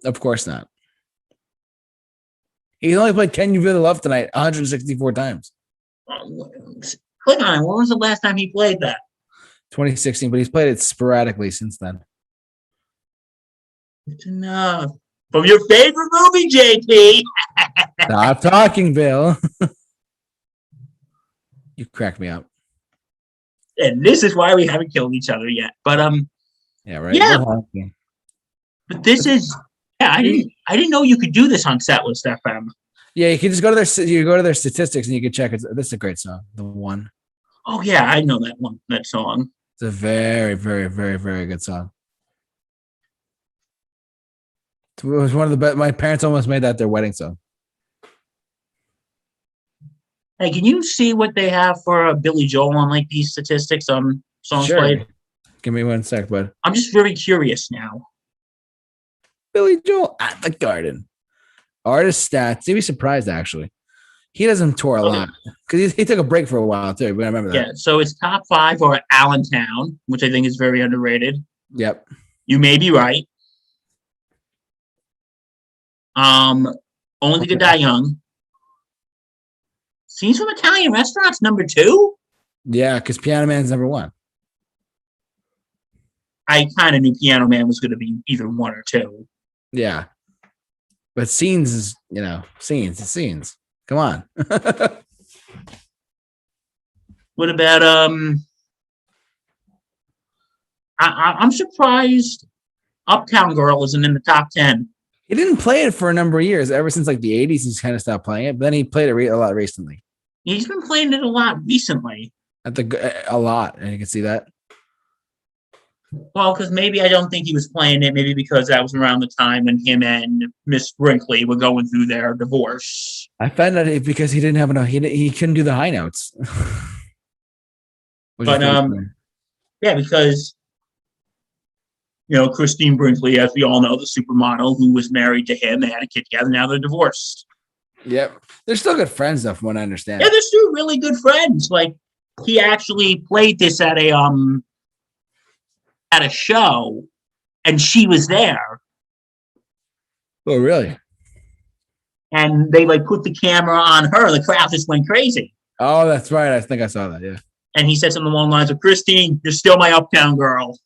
Speaker 1: Of course not. He only played Can You Feel the Love Tonight 164 times.
Speaker 2: Click on it. When was the last time he played that?
Speaker 1: 2016, but he's played it sporadically since then.
Speaker 2: It's enough. From your favorite movie, JT.
Speaker 1: Stop talking, Bill. You crack me up.
Speaker 2: And this is why we haven't killed each other yet. But
Speaker 1: yeah, right.
Speaker 2: Yeah. But this is I didn't know you could do this on Setlist FM.
Speaker 1: Yeah, you can just go to their statistics and you can check it. This is a great song. The One.
Speaker 2: Oh yeah, I know that one. That song.
Speaker 1: It's a very, very, very, very good song. It was one of the best. My parents almost made that their wedding song.
Speaker 2: Hey, can you see what they have for Billy Joel on like these statistics on songs
Speaker 1: Sure.
Speaker 2: played?
Speaker 1: Give me 1 sec, bud.
Speaker 2: I'm just very curious now.
Speaker 1: Billy Joel at the Garden. Artist stats. You'd be surprised, actually. He doesn't tour a lot because he took a break for a while, too. But I remember that.
Speaker 2: Yeah, so it's top 5 are Allentown, which I think is very underrated.
Speaker 1: Yep.
Speaker 2: You may be right. Only to Die Young. Scenes from Italian Restaurants, number 2?
Speaker 1: Yeah, because Piano Man's number 1.
Speaker 2: I kind of knew Piano Man was going to be either 1 or 2.
Speaker 1: Yeah. But Scenes is, scenes. Come on.
Speaker 2: What about I'm surprised Uptown Girl isn't in the top 10.
Speaker 1: He didn't play it for a number of years. Ever since like the 80s, he's kind of stopped playing it. But then he played it a lot recently.
Speaker 2: He's been playing it a lot recently.
Speaker 1: A lot, and you can see that.
Speaker 2: Well, because maybe I don't think he was playing it. Maybe because that was around the time when him and Miss Brinkley were going through their divorce.
Speaker 1: I found out because he didn't have enough. He couldn't do the high notes.
Speaker 2: But yeah, because Christine Brinkley, as we all know, the supermodel who was married to him, they had a kid together. Now they're divorced.
Speaker 1: Yep, they're still good friends, though, from what I understand.
Speaker 2: Yeah, they're still really good friends. Like he actually played this at a show, and she was there.
Speaker 1: Oh, really?
Speaker 2: And they like put the camera on her. The crowd just went crazy.
Speaker 1: Oh, that's right. I think I saw that. Yeah.
Speaker 2: And he said something along the lines of, "Christine, you're still my Uptown girl."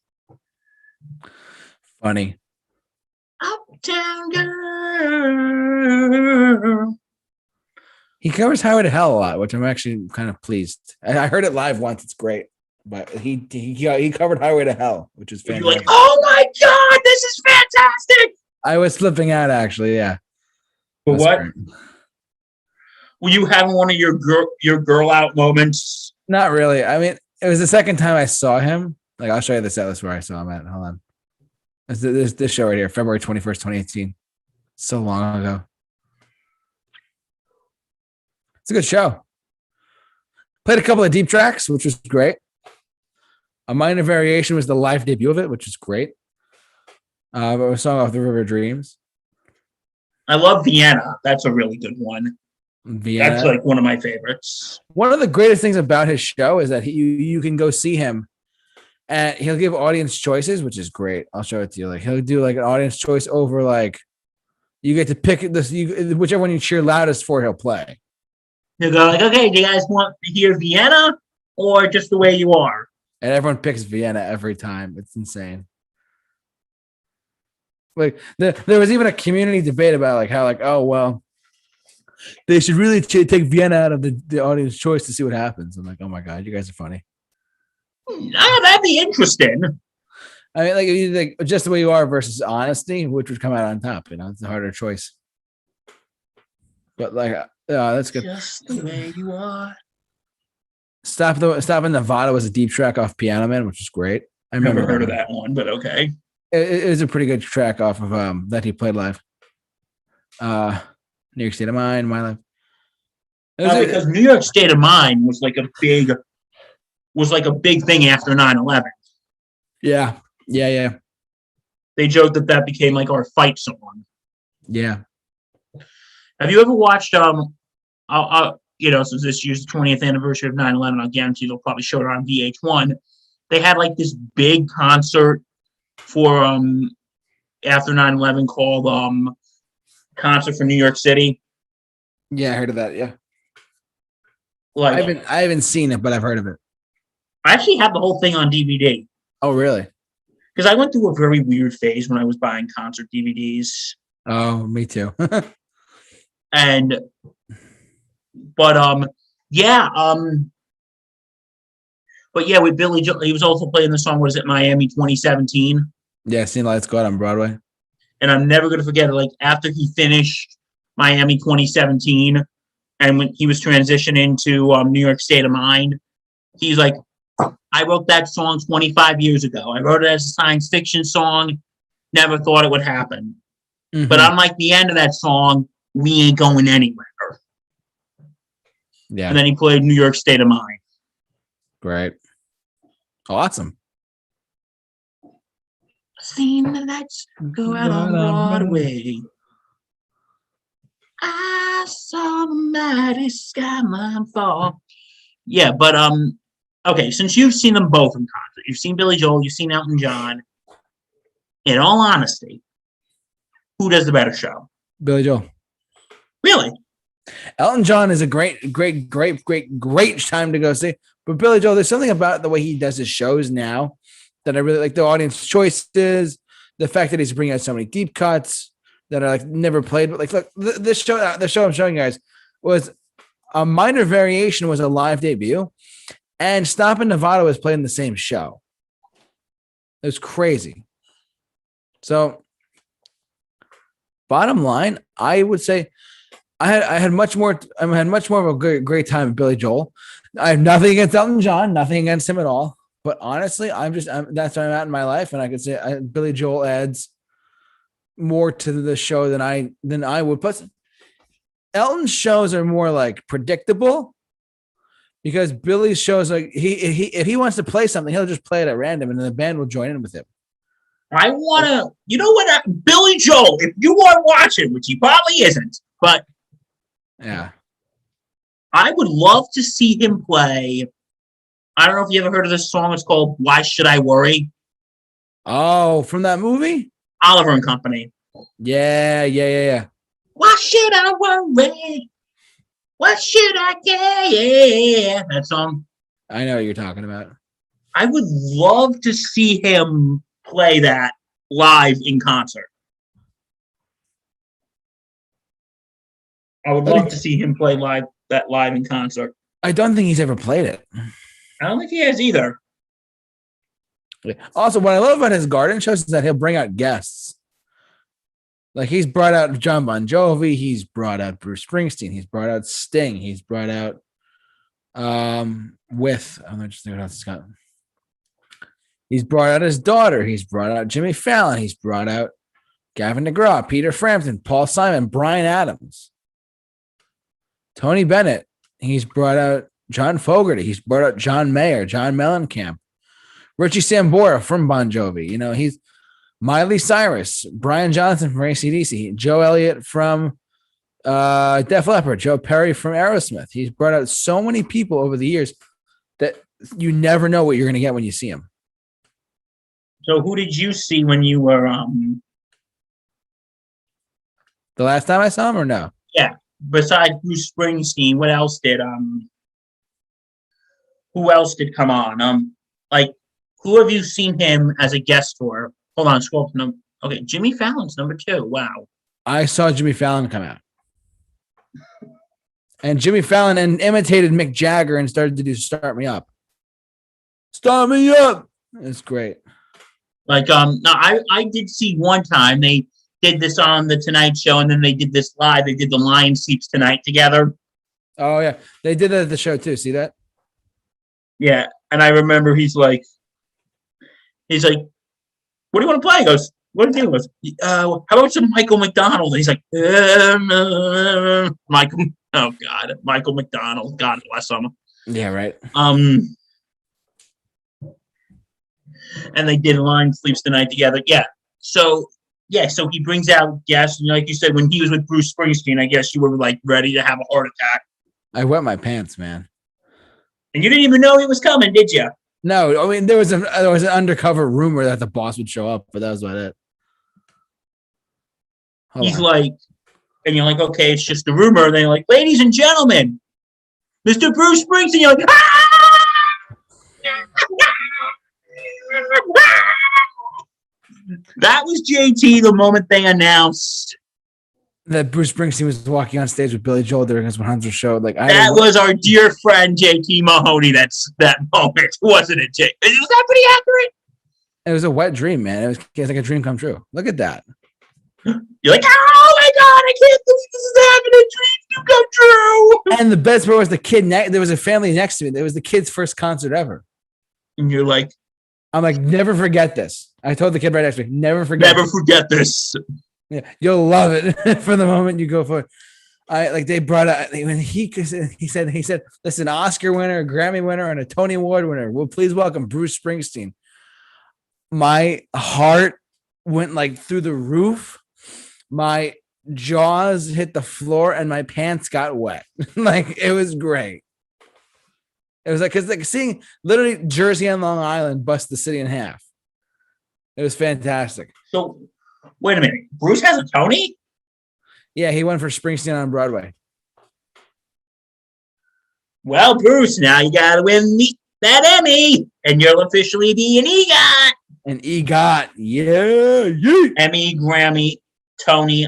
Speaker 1: Funny.
Speaker 2: Uptown girl.
Speaker 1: He covers Highway to Hell a lot, which I'm actually kind of pleased. I heard it live once. It's great. But he covered Highway to Hell, which is fantastic.
Speaker 2: You're like, oh my God, this is fantastic.
Speaker 1: I was flipping out, actually. Yeah.
Speaker 2: But what? Great. Were you having one of your girl out moments?
Speaker 1: Not really. I mean, it was the second time I saw him. Like, I'll show you the set list where I saw him at. Hold on. This show right here, February 21st, 2018. So long ago. It's a good show. Played a couple of deep tracks, which was great. A Minor Variation was the live debut of it, which is great. A song off The River of Dreams.
Speaker 2: I love Vienna. That's a really good one. Vienna. That's like one of my favorites.
Speaker 1: One of the greatest things about his show is that you can go see him and he'll give audience choices, which is great. I'll show it to you. Like he'll do like an audience choice over like you get to pick this, whichever one you cheer loudest for, he'll play.
Speaker 2: He'll go like, okay, do you guys want to hear Vienna or just the way you are?
Speaker 1: And everyone picks Vienna every time. It's insane. Like there was even a community debate about like how like, oh, well, they should really take Vienna out of the audience choice to see what happens. I'm like, oh my God, you guys are funny.
Speaker 2: Oh, that'd be interesting.
Speaker 1: I mean, like just the way you are versus honesty, which would come out on top. It's a harder choice. But like, that's good.
Speaker 2: Just the way you are.
Speaker 1: Stop in Nevada was a deep track off Piano Man, which is great.
Speaker 2: I never heard of that one, but okay.
Speaker 1: It was a pretty good track off of that he played live. New York State of Mind, My Life.
Speaker 2: Because New York State of Mind was like a big thing after 9/11.
Speaker 1: Yeah.
Speaker 2: They joked that became like our fight song.
Speaker 1: Yeah.
Speaker 2: Have you ever watched since this year's 20th anniversary of 9/11, I'll guarantee they'll probably show it on VH1. They had like this big concert for after 9/11 called Concert for New York City.
Speaker 1: Yeah, I heard of that. Yeah.
Speaker 2: Like
Speaker 1: I haven't seen it, but I've heard of it.
Speaker 2: I actually have the whole thing on DVD.
Speaker 1: Oh, really?
Speaker 2: Because I went through a very weird phase when I was buying concert DVDs.
Speaker 1: Oh, me too.
Speaker 2: But yeah, with Billy Joel, he was also playing the song, what is it, Miami 2017?
Speaker 1: Yeah, Seen Lights Go Out on Broadway.
Speaker 2: And I'm never going to forget it. Like, after he finished
Speaker 3: Miami 2017, and when he was transitioning to New York State of Mind, he's like, I wrote that song 25 years ago. I wrote it as a science fiction song. Never thought it would happen.
Speaker 1: Mhm.
Speaker 3: But unlike the end of that song, we ain't going anywhere.
Speaker 1: Yeah.
Speaker 3: And then he played New York State of Mind.
Speaker 1: Great. Awesome.
Speaker 3: Seen the lights go out on Broadway. I saw the mighty skyline fall. Yeah, but okay, since you've seen them both in concert, you've seen Billy Joel, you've seen Elton John. In all honesty, who does the better show?
Speaker 1: Billy Joel.
Speaker 3: Really?
Speaker 1: Elton John is a great time to go see. But Billy Joel, there's something about the way he does his shows now that I really like. The audience choices, the fact that he's bringing out so many deep cuts that are like never played. But like, look, the show I'm showing you guys was a minor variation, was a live debut, and Stop in Nevada was playing the same show. It was crazy. So, bottom line, I would say I had much more of a great time with Billy Joel. I have nothing against Elton John, nothing against him at all. But honestly, that's where I'm at in my life, and I could say Billy Joel adds more to the show than I would. Plus, Elton's shows are more like predictable because Billy's shows, like he if he wants to play something, he'll just play it at random, and then the band will join in with him.
Speaker 3: I want to, you know what, Billy Joel, if you are watching, which he probably isn't, but
Speaker 1: yeah,
Speaker 3: I would love to see him play. I don't know if you ever heard of this song. It's called Why Should I Worry?
Speaker 1: Oh, from that movie?
Speaker 3: Oliver and Company.
Speaker 1: Yeah.
Speaker 3: Why should I worry? What should I care? That song.
Speaker 1: I know what you're talking about.
Speaker 3: I would love to see him play that live in concert. I would love to see him play live in concert.
Speaker 1: I don't think he's ever played it.
Speaker 3: I don't think he has either.
Speaker 1: Also, what I love about his garden shows is that he'll bring out guests. Like he's brought out John Bon Jovi, he's brought out Bruce Springsteen, he's brought out Sting, he's brought out I'm just thinking what else he's got. He's brought out his daughter, he's brought out Jimmy Fallon, he's brought out Gavin DeGraw, Peter Frampton, Paul Simon, Bryan Adams, Tony Bennett, he's brought out John Fogerty, he's brought out John Mayer, John Mellencamp, Richie Sambora from Bon Jovi. You know, he's Miley Cyrus, Brian Johnson from AC/DC, Joe Elliott from Def Leppard, Joe Perry from Aerosmith. He's brought out so many people over the years that you never know what you're going to get when you see him.
Speaker 3: So who did you see when you were
Speaker 1: The last time I saw him or no?
Speaker 3: Yeah, besides Bruce Springsteen, what else did who else did come on? Like, who have you seen him as a guest for? Hold on, scroll to number. Okay, Jimmy Fallon's number 2. Wow.
Speaker 1: I saw Jimmy Fallon come out. And Jimmy Fallon imitated Mick Jagger and started to do Start Me Up. Start Me Up. It's great.
Speaker 3: Like, no, I did see one time they did this on the Tonight Show, and then they did this live. They did the Lion Sleeps Tonight together.
Speaker 1: Oh, yeah. They did that at the show, too. See that?
Speaker 3: Yeah, and I remember he's like, what do you want to play? He goes, what do you think? How about some Michael McDonald? And he's like, Michael McDonald. God bless him.
Speaker 1: Yeah, right.
Speaker 3: And they did Lion Sleeps Tonight together. Yeah. So he brings out guests. And like you said, when he was with Bruce Springsteen, I guess you were like ready to have a heart attack.
Speaker 1: I wet my pants, man.
Speaker 3: And you didn't even know he was coming, did you?
Speaker 1: No, I mean there was an undercover rumor that the boss would show up, but that was about it.
Speaker 3: He's like, and you're like, okay, it's just a rumor. And then you're like, ladies and gentlemen, Mr. Bruce Springsteen. You're like, That was JT the moment they announced
Speaker 1: that Bruce Springsteen was walking on stage with Billy Joel during his 100th show. Like
Speaker 3: that was our dear friend JT Mahoney. That's that moment, wasn't it, Jake? Was that pretty accurate?
Speaker 1: It was a wet dream, man. It was like a dream come true. Look at that.
Speaker 3: You're like, oh my God, I can't believe this is happening. Dreams do come true.
Speaker 1: And the best part was the kid. There was a family next to me. There was the kid's first concert ever.
Speaker 3: And you're like,
Speaker 1: I'm like, never forget this. I told the kid right next to me, never forget
Speaker 3: this.
Speaker 1: Yeah, you'll love it for the moment you go for it. They brought out when he said, listen, Oscar winner, Grammy winner, and a Tony Award winner. Well, please welcome Bruce Springsteen. My heart went like through the roof. My jaws hit the floor and my pants got wet. Like, it was great. It was like, because like seeing literally Jersey and Long Island bust the city in half. It was fantastic.
Speaker 3: So wait a minute. Bruce has a Tony?
Speaker 1: Yeah, he went for Springsteen on Broadway.
Speaker 3: Well, Bruce, now you got to win that Emmy, and you'll officially be an EGOT.
Speaker 1: An EGOT. Yeah.
Speaker 3: Emmy, Grammy, Tony,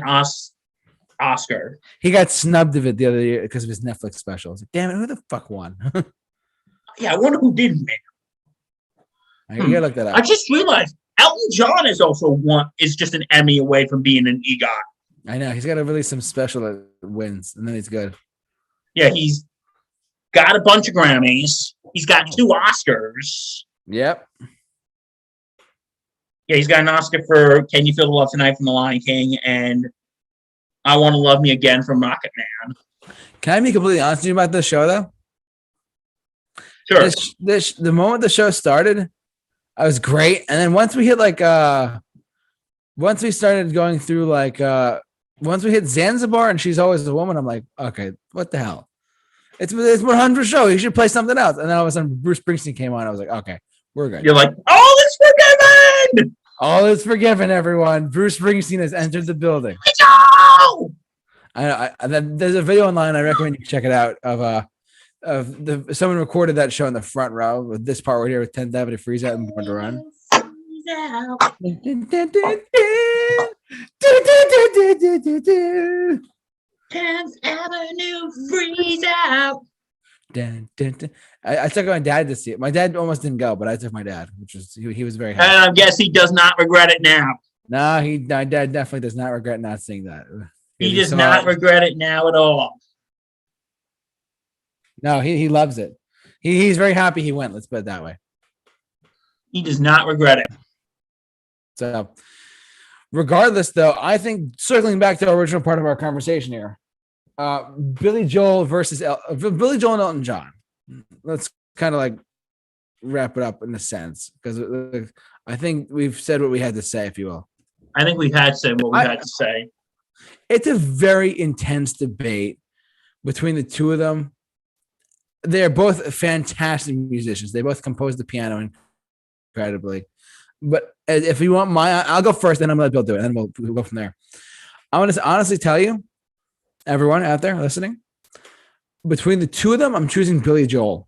Speaker 3: Oscar.
Speaker 1: He got snubbed of it the other year because of his Netflix special. I was like, damn it, who the fuck won?
Speaker 3: Yeah, I wonder who did win.
Speaker 1: You gotta look that up.
Speaker 3: I just realized Elton John is just an Emmy away from being an EGOT.
Speaker 1: I know. He's got to release some special that wins, and then he's good.
Speaker 3: Yeah, he's got a bunch of Grammys. He's got 2 Oscars.
Speaker 1: Yep.
Speaker 3: Yeah, he's got an Oscar for Can You Feel the Love Tonight from The Lion King and I Want to Love Me Again from Rocket Man.
Speaker 1: Can I be completely honest with you about this show, though?
Speaker 3: Sure.
Speaker 1: The moment the show started, I was great. And then once we hit once we started going through once we hit Zanzibar and She's Always a Woman, I'm like, okay, what the hell? It's 100 show. You should play something else. And then all of a sudden Bruce Springsteen came on. I was like, okay, we're good.
Speaker 3: You're like, all is forgiven.
Speaker 1: All is forgiven, everyone. Bruce Springsteen has entered the building.
Speaker 3: No!
Speaker 1: There's a video online. I recommend you check it out someone recorded that show in the front row with this part right here with 10th Avenue Freeze Out and Born to Run.
Speaker 3: 10th Avenue Freeze Out.
Speaker 1: I took my dad to see it. My dad almost didn't go, but I took my dad, which was he was very happy.
Speaker 3: And I guess he does not regret it now.
Speaker 1: No, my dad definitely does not regret not seeing that.
Speaker 3: He does not regret it now at all.
Speaker 1: No, he loves it. He's very happy he went. Let's put it that way.
Speaker 3: He does not regret it.
Speaker 1: So, regardless, though, I think circling back to the original part of our conversation here, Billy Joel Billy Joel and Elton John. Let's kind of like wrap it up in a sense because I think we've said what we had to say, if you will.
Speaker 3: I think we've had said what we had to say.
Speaker 1: It's a very intense debate between the two of them. They're both fantastic musicians. They both compose the piano incredibly. But if you want I'll go first, then I'm going to let Bill do it, and then we'll go from there. I want to honestly tell you, everyone out there listening, between the two of them, I'm choosing Billy Joel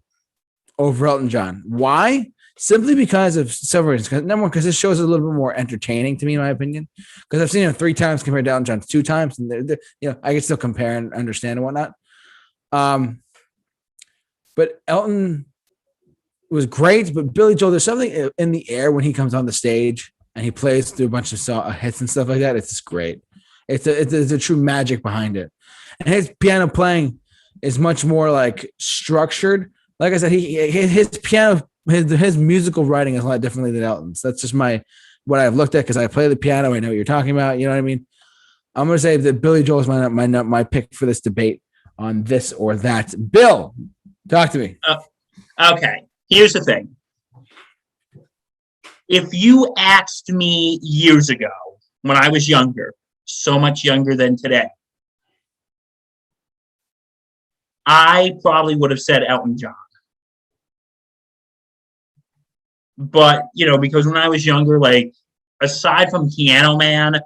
Speaker 1: over Elton John. Why? Simply because of several reasons. Number one, because this show is a little bit more entertaining to me, in my opinion. Because I've seen him 3 times compared to Elton John 2 times, and I can still compare and understand and whatnot. But Elton was great, but Billy Joel, there's something in the air when he comes on the stage and he plays through a bunch of hits and stuff like that. It's just great. It's a true magic behind it. And his piano playing is much more like structured. Like I said, his piano, his musical writing is a lot differently than Elton's. That's just what I've looked at because I play the piano. I know what you're talking about. You know what I mean? I'm going to say that Billy Joel is my pick for this debate on this or that. Bill, talk to me.
Speaker 3: Okay. Here's the thing. If you asked me years ago when I was younger, so much younger than today, I probably would have said Elton John. But, because when I was younger, like, aside from Piano Man,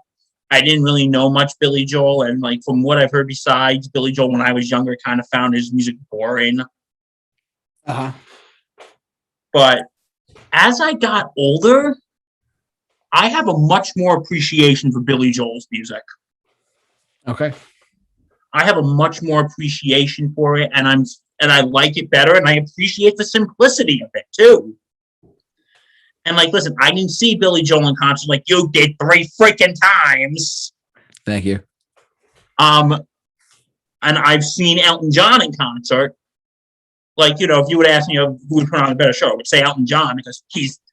Speaker 3: I didn't really know much Billy Joel. And, like, from what I've heard besides Billy Joel when I was younger, kind of found his music boring.
Speaker 1: Uh-huh.
Speaker 3: But as I got older, I have a much more appreciation for Billy Joel's music.
Speaker 1: Okay.
Speaker 3: I have a much more appreciation for it, and I like it better, and I appreciate the simplicity of it too. And like, listen, I didn't see Billy Joel in concert like you did 3 freaking times.
Speaker 1: Thank you.
Speaker 3: And I've seen Elton John in concert. Like, you know, if you would ask me who would put on a better show, I would say Elton John because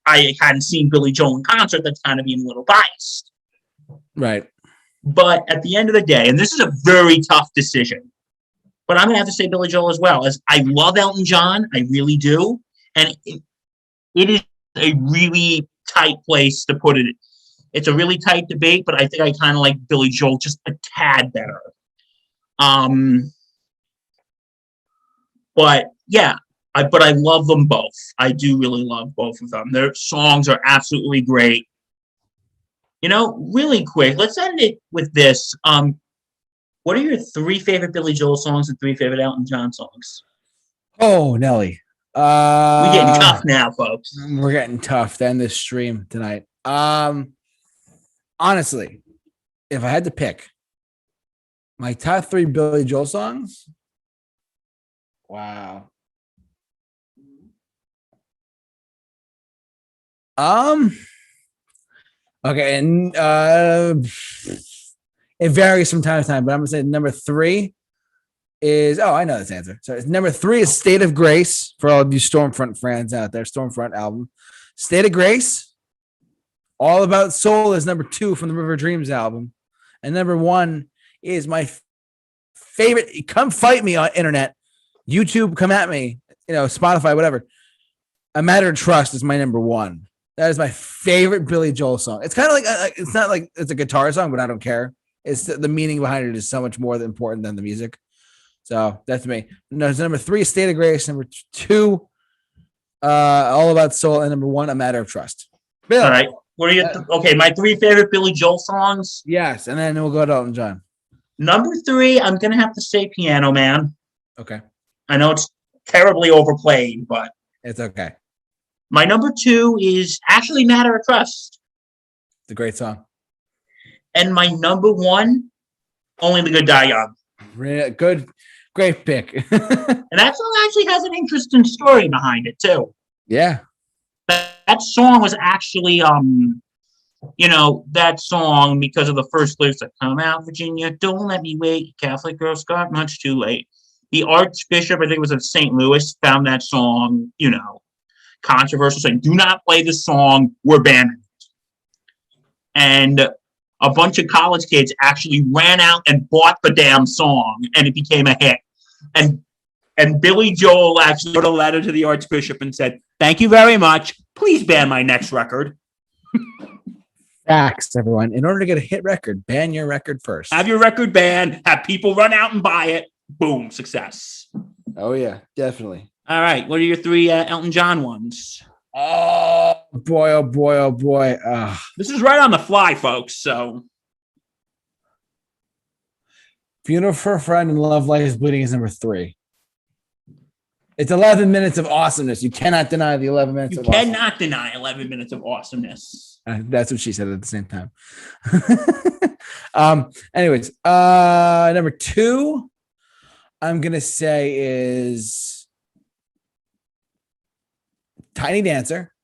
Speaker 3: I hadn't seen Billy Joel in concert. That's kind of being a little biased.
Speaker 1: Right.
Speaker 3: But at the end of the day, and this is a very tough decision, but I'm going to have to say Billy Joel as well. As I love Elton John, I really do. And it is a really tight place to put it. It's a really tight debate, but I think I kind of like Billy Joel just a tad better. But yeah, but I love them both. I do really love both of them. Their songs are absolutely great. You know, really quick, let's end it with this. What are your 3 favorite Billy Joel songs and 3 favorite Elton John songs?
Speaker 1: Oh, Nelly.
Speaker 3: We're getting tough now, folks.
Speaker 1: We're getting tough to end this stream tonight. Honestly, if I had to pick my top 3 Billy Joel songs, wow. Okay, and it varies from time to time, but I'm gonna say number 3 is I know this answer. So it's number 3 is State of Grace for all of you Stormfront fans out there. Stormfront album, State of Grace. All About Soul is number 2 from the River Dreams album, and number 1 is my favorite. Come fight me on internet, YouTube. Come at me, Spotify, whatever. A Matter of Trust is my number 1. That is my favorite Billy Joel song. It's kind of like it's not like it's a guitar song, but I don't care. It's the meaning behind it is so much more important than the music. So that's me. No, number 3, State of Grace. Number 2, All About Soul, and number 1, A Matter of Trust. Bill.
Speaker 3: All right. What are your okay? My 3 favorite Billy Joel songs.
Speaker 1: Yes, and then we'll go to Elton John.
Speaker 3: Number 3, I'm gonna have to say Piano Man.
Speaker 1: Okay.
Speaker 3: I know it's terribly overplayed, but
Speaker 1: it's okay.
Speaker 3: My number 2 is actually Matter of Trust.
Speaker 1: It's a great song.
Speaker 3: And my number 1, Only the Good Die Young.
Speaker 1: Good, great pick.
Speaker 3: And that song actually has an interesting story behind it too.
Speaker 1: Yeah.
Speaker 3: That song was actually, that song because of the first lyrics that come out, Virginia, don't let me wait. Catholic girls got much too late. The Archbishop, I think it was of St. Louis, found that song, controversial, saying, do not play the song, we're banning it. And a bunch of college kids actually ran out and bought the damn song, and it became a hit. And Billy Joel actually wrote a letter to the Archbishop and said, thank you very much. Please ban my next record.
Speaker 1: Facts, everyone. In order to get a hit record, ban your record first.
Speaker 2: Have your record banned. Have people run out and buy it. Boom, success.
Speaker 1: Oh, yeah, definitely.
Speaker 2: All right. What are your 3 Elton John ones?
Speaker 1: Oh, boy, oh, boy, oh, boy.
Speaker 2: This is right on the fly, folks. So,
Speaker 1: Funeral for a Friend and Love Life is Bleeding is number 3. It's 11 minutes of awesomeness. You cannot deny the 11 minutes of awesomeness.
Speaker 2: You cannot deny 11 minutes of awesomeness.
Speaker 1: That's what she said at the same time. Anyways, number 2, I'm going to say is Tiny Dancer.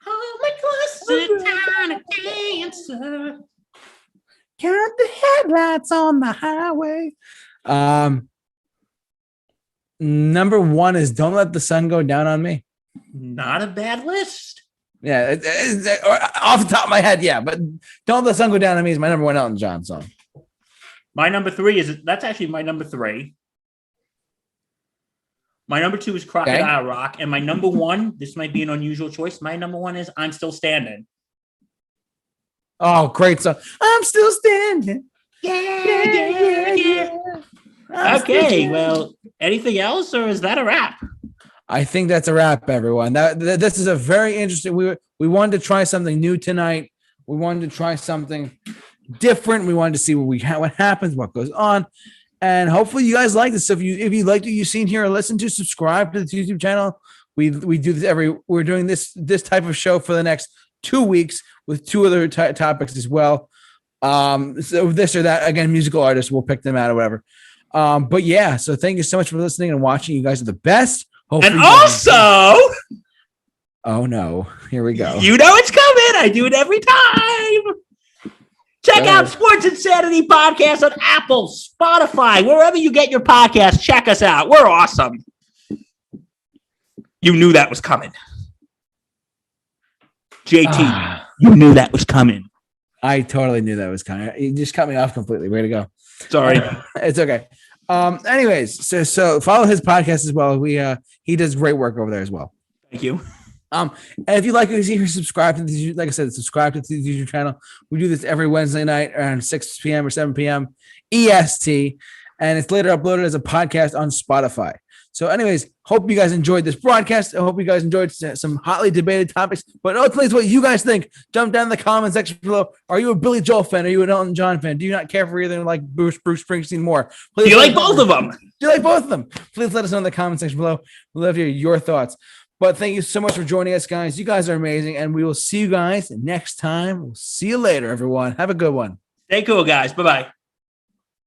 Speaker 2: Oh, my closet, tiny dancer.
Speaker 1: Count the headlights on the highway. Number 1 is Don't Let the Sun Go Down on Me.
Speaker 2: Not a bad list.
Speaker 1: Yeah, off the top of my head, yeah. But Don't Let the Sun Go Down on Me is my number 1 Elton John song.
Speaker 2: My number 3 that's actually my number 3. My number 2 is Crocodile Rock. And my number 1, this might be an unusual choice. My number 1 is I'm Still Standing.
Speaker 1: Oh, great song. I'm still standing.
Speaker 2: Yeah. Okay, well, anything else, or is that a wrap?
Speaker 1: I think that's a wrap, everyone. This is a very interesting. We wanted to try something new tonight. We wanted to try something different. We wanted to see what happens, what goes on, and hopefully you guys like this. So if you liked what you've seen here or listen to, subscribe to the YouTube channel. We do this we're doing this type of show for the next 2 weeks with 2 other topics as well. So this or that, again, musical artists, we'll pick them out or whatever. But yeah, so thank you so much for listening and watching. You guys are the best. Hopefully
Speaker 2: and also,
Speaker 1: oh no, here we go.
Speaker 2: You know it's coming. I do it every time. Check out Sports Insanity Podcast on Apple, Spotify, wherever you get your podcasts. Check us out. We're awesome. You knew that was coming. JT, you knew that was coming.
Speaker 1: I totally knew that was coming. You just cut me off completely. Way to go.
Speaker 2: Sorry.
Speaker 1: It's okay. Anyways, so follow his podcast as well. He does great work over there as well.
Speaker 2: Thank you.
Speaker 1: And if you like what you see here, subscribe to the, like I said, subscribe to the YouTube channel. We do this every Wednesday night around 6 p.m. or 7 p.m. EST, and it's later uploaded as a podcast on Spotify. So anyways, hope you guys enjoyed this broadcast. I hope you guys enjoyed some hotly debated topics, but ultimately it's what you guys think. Jump down in the comment section below. Are you a Billy Joel fan? Are you an Elton John fan? Do you not care for either like Bruce Springsteen more? Please,
Speaker 2: do you like both of them?
Speaker 1: Do you like both of them? Please let us know in the comment section below. We'd love to hear your thoughts. But thank you so much for joining us, guys. You guys are amazing, and we will see you guys next time. We'll see you later, everyone. Have a good one.
Speaker 2: Stay cool, guys. Bye-bye.